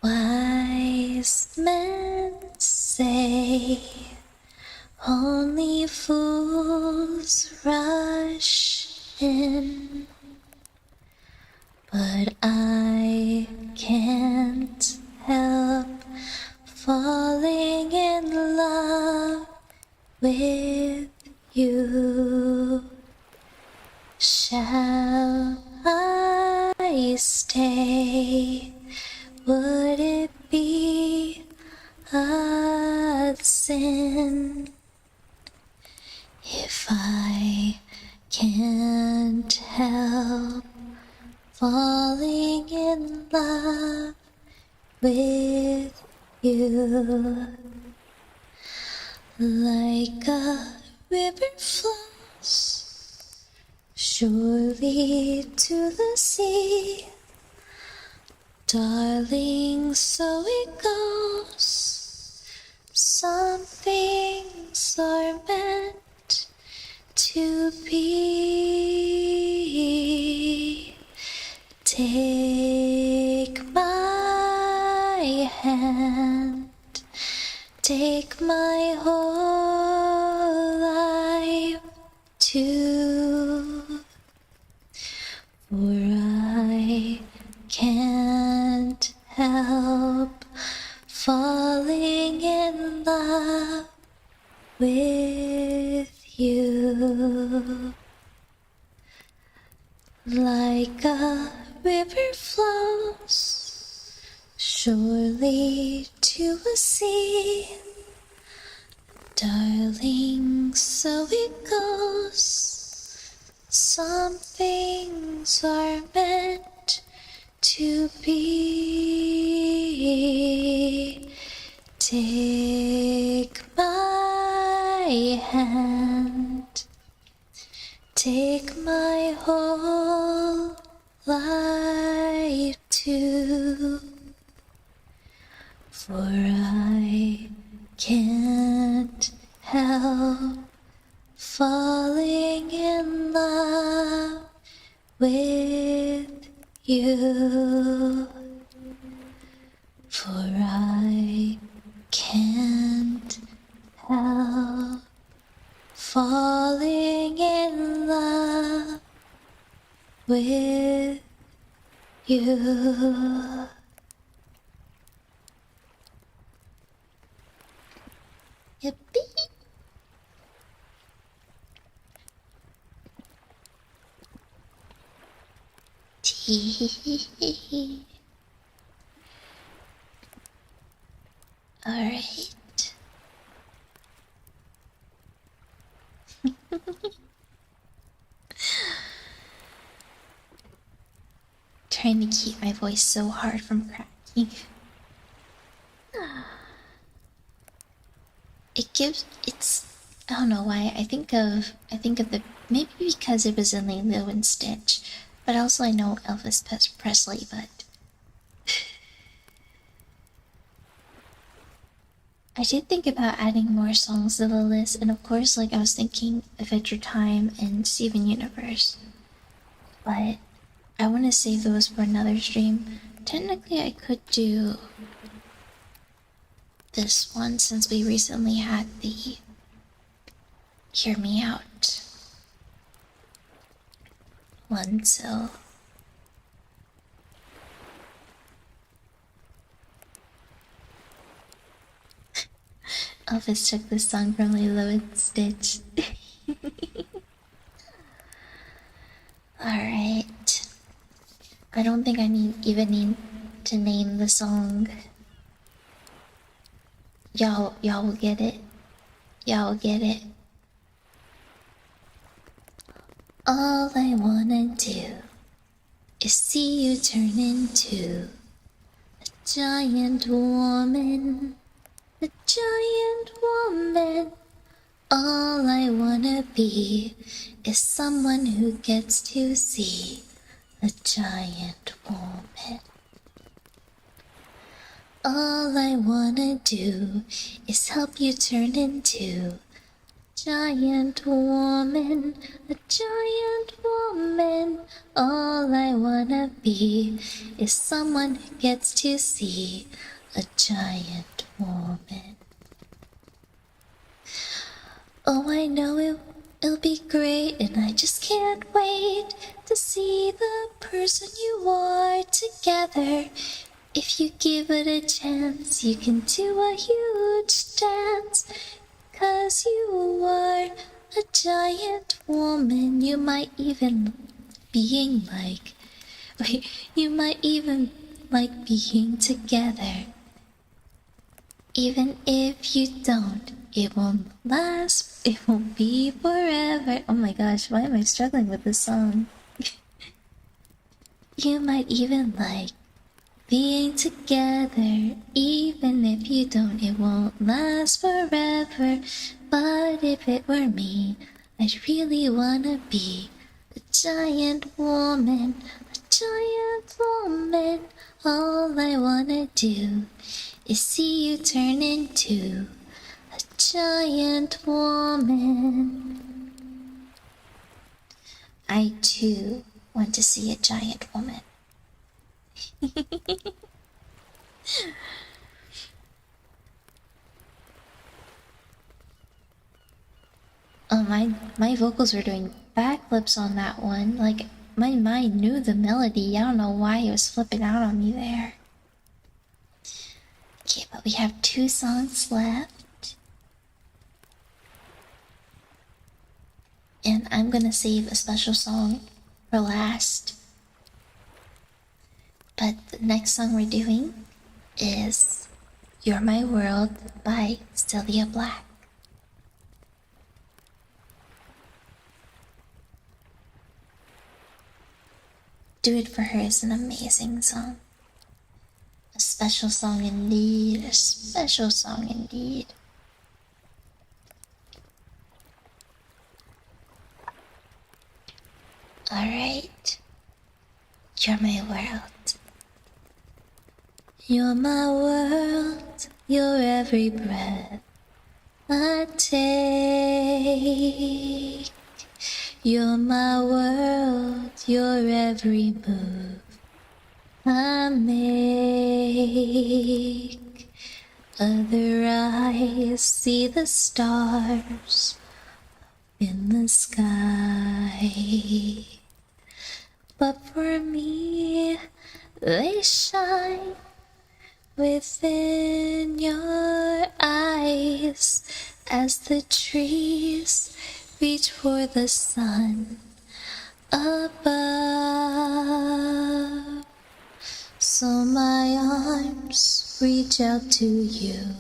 Wise men say only fools rush in, but I can't help falling in love with you. Shall I stay? Would it be a sin if I can't help falling in love with you? Like a river flows surely to the sea, Darling, so it goes. Some things are meant to be. Take my hand, take my whole life too. For I can't help falling in love with you. Like a river flows surely to a sea. Darling, so it goes. Some things are meant to be. Take my hand, take my whole life too. For I can't help falling in love with you. For I can't help falling in love with you. Yippee! Tee. Alright. Trying to keep my voice so hard from cracking. I don't know why, I think of the, maybe because it was in Lilo and Stitch, but also I know Elvis Presley, but I did think about adding more songs to the list, and of course, like, I was thinking Adventure Time and Steven Universe, but I want to save those for another stream. Technically, I could do this one since we recently had the Hear Me Out one, so Elvis took this song from Lilo and Stitch. Alright. I don't think I even need to name the song. Y'all will get it. Y'all will get it. All I wanna do is see you turn into a giant woman. A giant woman. All I wanna be is someone who gets to see a giant woman. All I wanna do is help you turn into a giant woman, a giant woman. All I wanna be is someone who gets to see a giant woman. Oh, I know it'll be great, and I just can't wait to see the person you are together. If you give it a chance, you can do a huge dance. 'Cause you are a giant woman. You might even being like being together. Even if you don't, it won't last, it won't be forever. Oh my gosh, why am I struggling with this song? You might even like being together. Even if you don't, it won't last forever. But if it were me, I'd really wanna be a giant woman. A giant woman. All I wanna do is see you turn into a giant woman. I too want to see a giant woman. Oh, my vocals were doing backflips on that one. Like, my mind knew the melody. I don't know why it was flipping out on me there. Okay, but we have 2 songs left. And I'm gonna save a special song for last. But the next song we're doing is You're My World by Sylvia Black. Do It For Her is an amazing song. A special song indeed, a special song indeed. Alright. You're my world. You're my world, you're every breath I take. You're my world, you're every move I make. Other eyes see the stars in the sky, but for me, they shine within your eyes as the trees reach for the sun above. So my arms reach out to you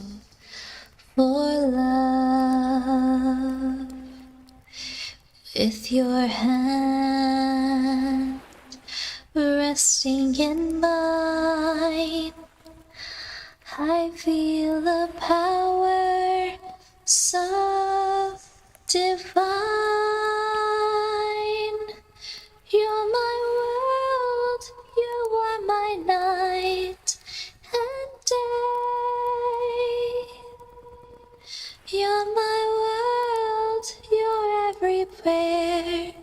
for love. With your hand resting in mine, I feel a power so divine. You're my world, you are my night and day. You're my world, you're every prayer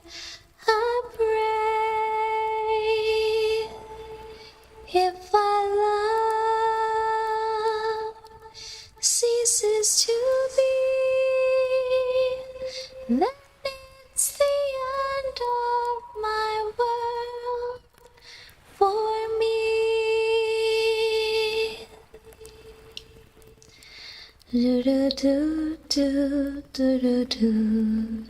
I pray. If our love ceases to be, then it's the end of my world for me. Do do do do do do do.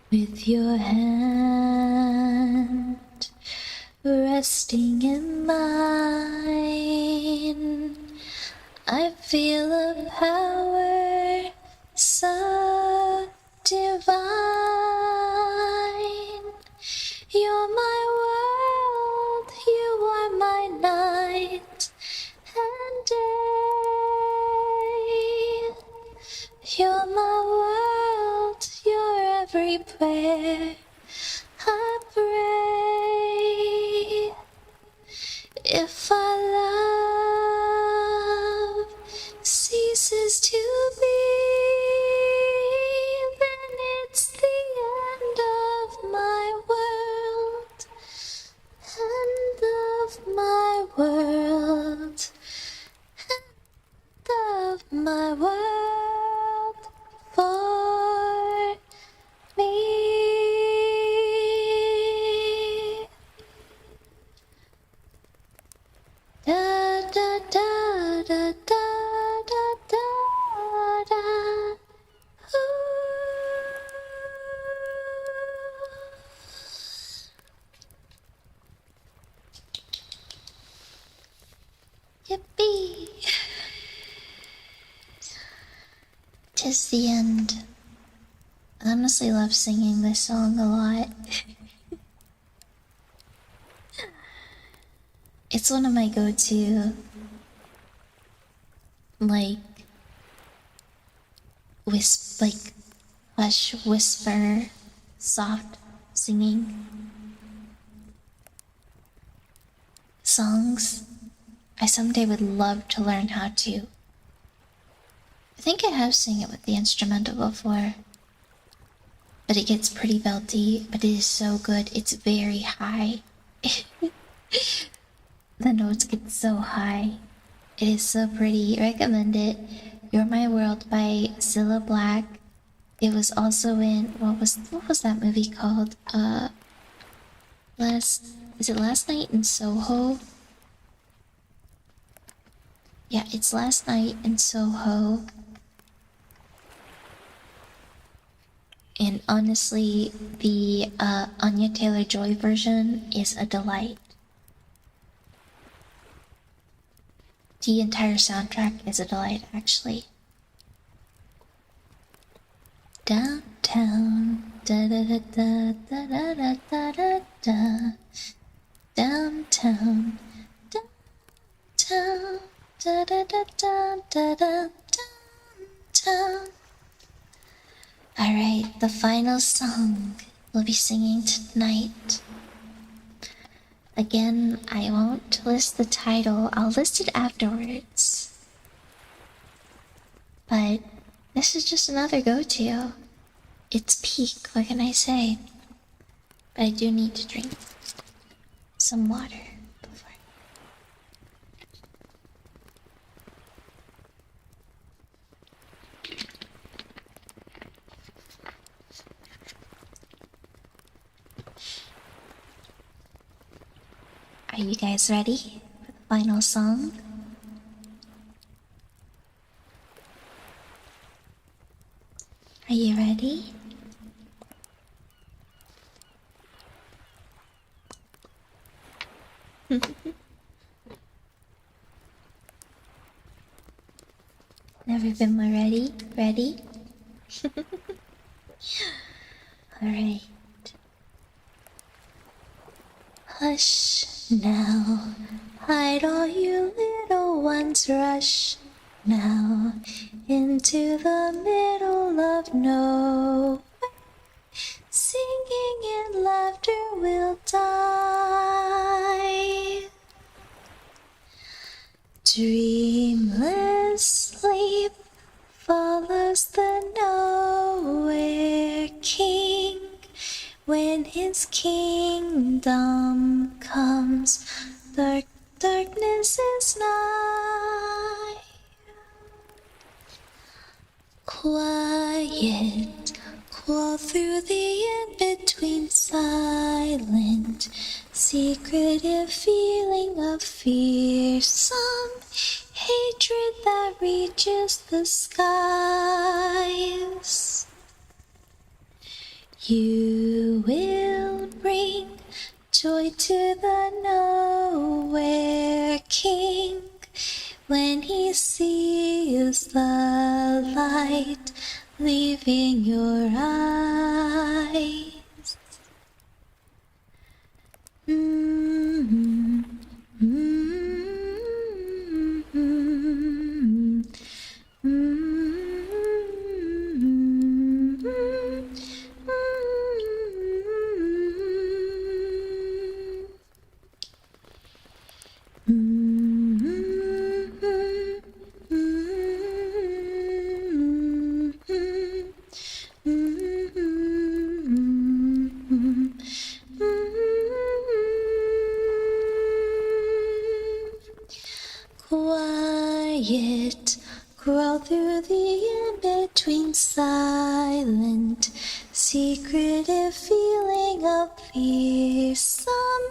With your hand resting in mine, I feel a power so divine. You're my world, you are my night and day. You're my world, you're every prayer I pray. If our love ceases to be, then it's the end of my world, end of my world, end of my world for me. Da da da da da da da da. Yippee! 'Tis the end. I honestly love singing this song a lot. It's one of my go-to like hush, whisper, soft singing songs. I someday would love to learn how to. I think I have sung it with the instrumental before, but it gets pretty belty, but it is so good. It's very high. The notes get so high. It is so pretty. Recommend it. You're My World by Cilla Black. It was also in what was that movie called? Last Night in Soho? Yeah, it's Last Night in Soho. And honestly, the Anya Taylor-Joy version is a delight. The entire soundtrack is a delight, actually. Downtown, da da da da da da da da da da. Downtown, downtown, da da da da da da. Downtown. Alright, the final song we'll be singing tonight. Again, I won't list the title, I'll list it afterwards. But this is just another go-to. It's peak, what can I say? But I do need to drink some water before. Are you guys ready for the final song? Are you ready? Never been more ready? Ready? Alright. Hush now, hide all you little ones, rush now into the middle of nowhere. Singing and laughter will die. Dreamless sleep follows the nowhere king. When his kingdom comes, darkness is nigh. Quiet, crawl through the in-between, silent, secretive feeling of fearsome hatred that reaches the skies. You will bring joy to the nowhere king when he sees the light leaving your eyes. Mm-hmm. Mm-hmm. Mm-hmm. Quiet, crawl through the in-between, silent, secretive feeling of fearsome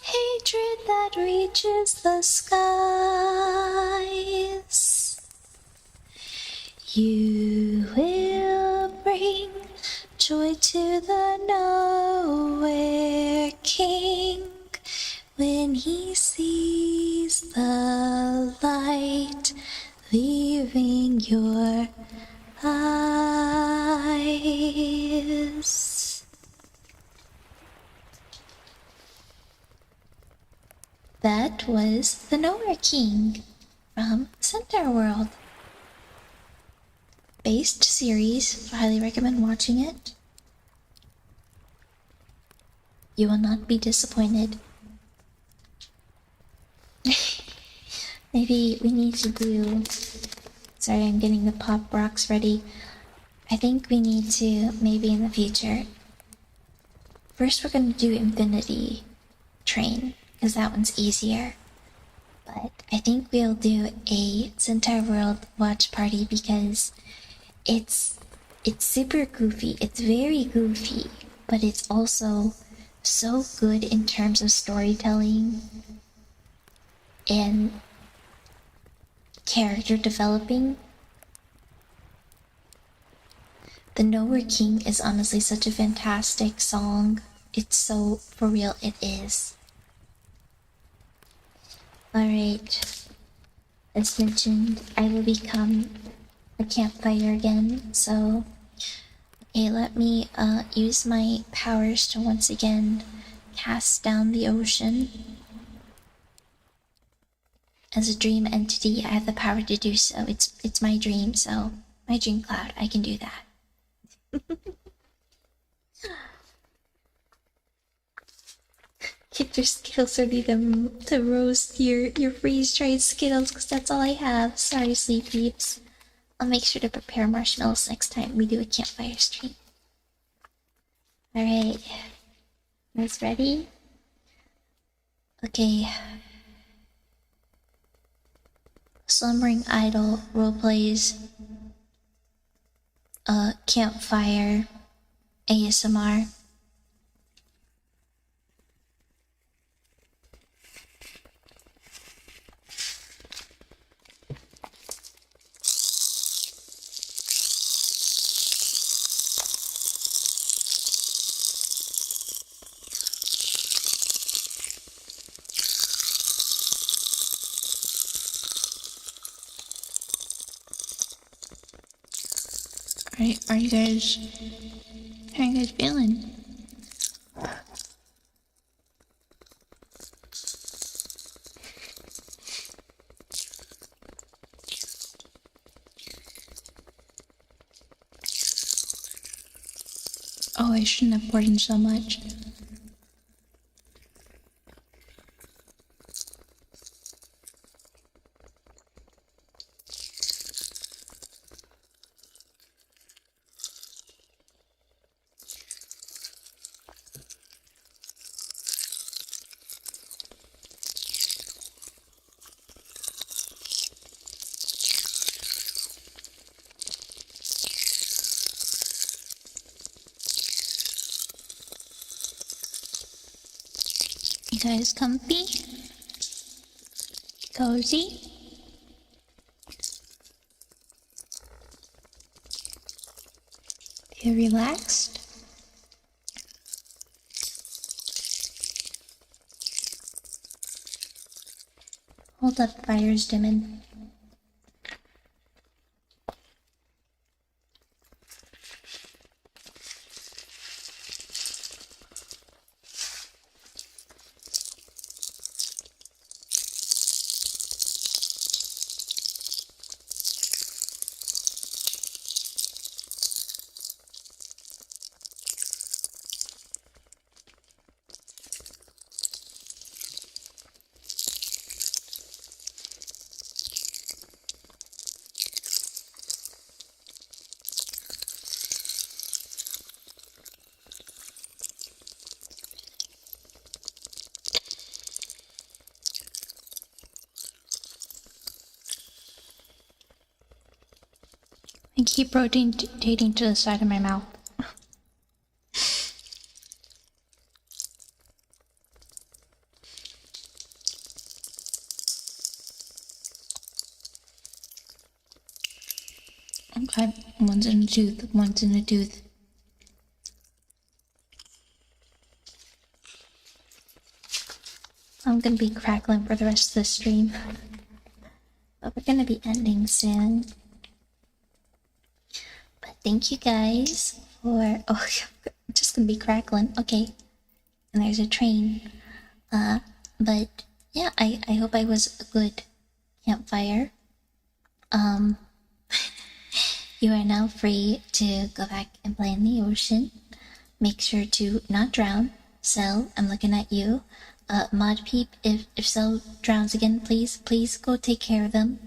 hatred that reaches the skies. You will bring joy to the nowhere king when he sees the light leaving your eyes. That was the Nowhere King from Centaur World. based series. Highly recommend watching it. You will not be disappointed. Maybe we need to do... Sorry, I'm getting the pop rocks ready. I think we need to, maybe in the future... First we're gonna do Infinity Train, because that one's easier. But I think we'll do a Centaur World watch party because it's super goofy. It's very goofy, but it's also so good in terms of storytelling and character developing. The Nowhere King is honestly such a fantastic song. It's so, for real, it is. Alright, as mentioned, I will become a campfire again, so... Okay, let me use my powers to once again cast down the ocean. As a dream entity, I have the power to do so. It's my dream, so... My dream cloud, I can do that. Get your Skittles ready to roast your freeze-dried Skittles, because that's all I have. Sorry, Sleep Peeps. I'll make sure to prepare marshmallows next time we do a campfire stream. Alright. Guys ready? Okay. Slumbering Idol roleplays Campfire ASMR. Are you guys... How are you guys feeling? Oh, I shouldn't have poured in so much. You guys comfy? Cozy? You relaxed? Hold up, fire's dimming. I keep rotating to the side of my mouth. Okay, one's in a tooth, one's in a tooth. I'm gonna be crackling for the rest of the stream. But we're gonna be ending soon. But thank you guys for... Oh, I'm just gonna be crackling. Okay. And there's a train. But yeah, I hope I was a good campfire. You are now free to go back and play in the ocean. Make sure to not drown. Cell, I'm looking at you. Mod Peep, if Cell drowns again, please go take care of them.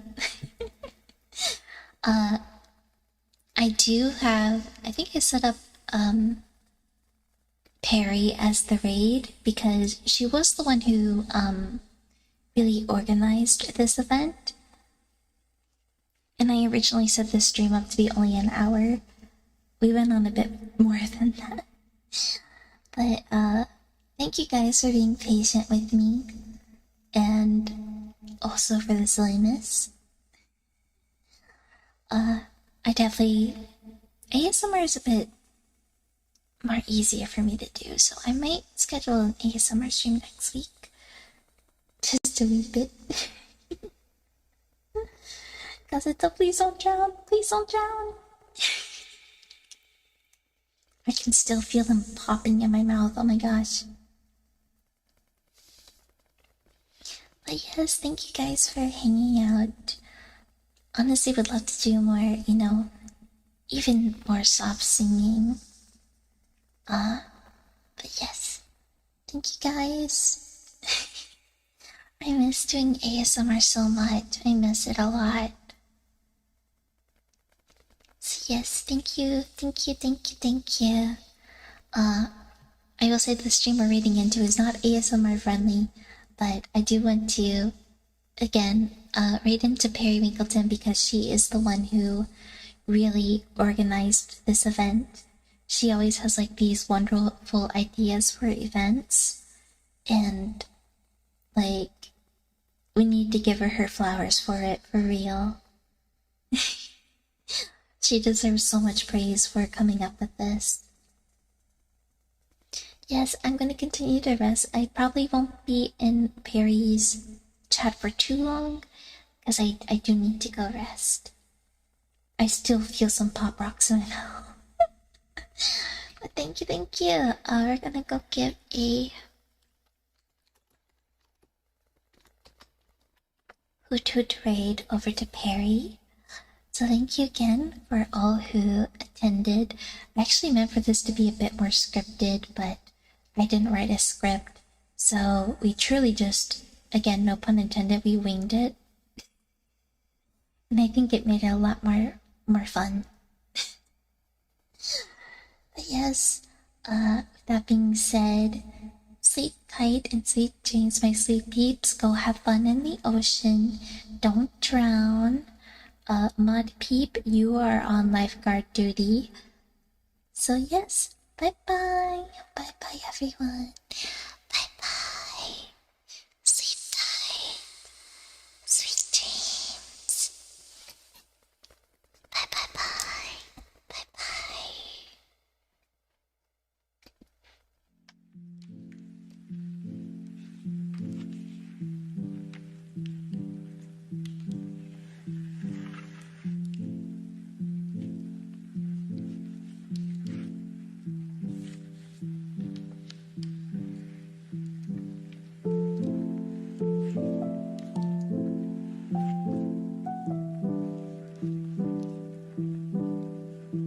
I do have, I think I set up Perry as the raid because she was the one who really organized this event. And I originally set this stream up to be only an hour. We went on a bit more than that. But thank you guys for being patient with me. And also for the silliness. I definitely... ASMR is a bit more easier for me to do, so I might schedule an ASMR stream next week. Just a wee bit. Cause it's a please don't drown, please don't drown. I can still feel them popping in my mouth, oh my gosh. But yes, thank you guys for hanging out. Honestly, would love to do more, you know, even more soft singing. But yes, thank you guys. I miss doing ASMR so much. I miss it a lot. So yes, thank you. I will say the stream we're reading into is not ASMR friendly, but I do want to, again, read into Perry Winkleton because she is the one who really organized this event. She always has like these wonderful ideas for events, and like we need to give her flowers for it, for real. She deserves so much praise for coming up with this. Yes, I'm gonna continue to rest. I probably won't be in Perry's chat for too long because I do need to go rest. I still feel some pop rocks in my mouth. But thank you. We're gonna go give a hoot hoot raid over to Perry. So thank you again for all who attended. I actually meant for this to be a bit more scripted, but I didn't write a script. So we truly just, again, no pun intended, we winged it. And I think it made it a lot more fun. But yes, with that being said, sleep tight and sweet dreams, my sleep peeps. Go have fun in the ocean. Don't drown. Mud Peep, you are on lifeguard duty. So yes, bye bye everyone.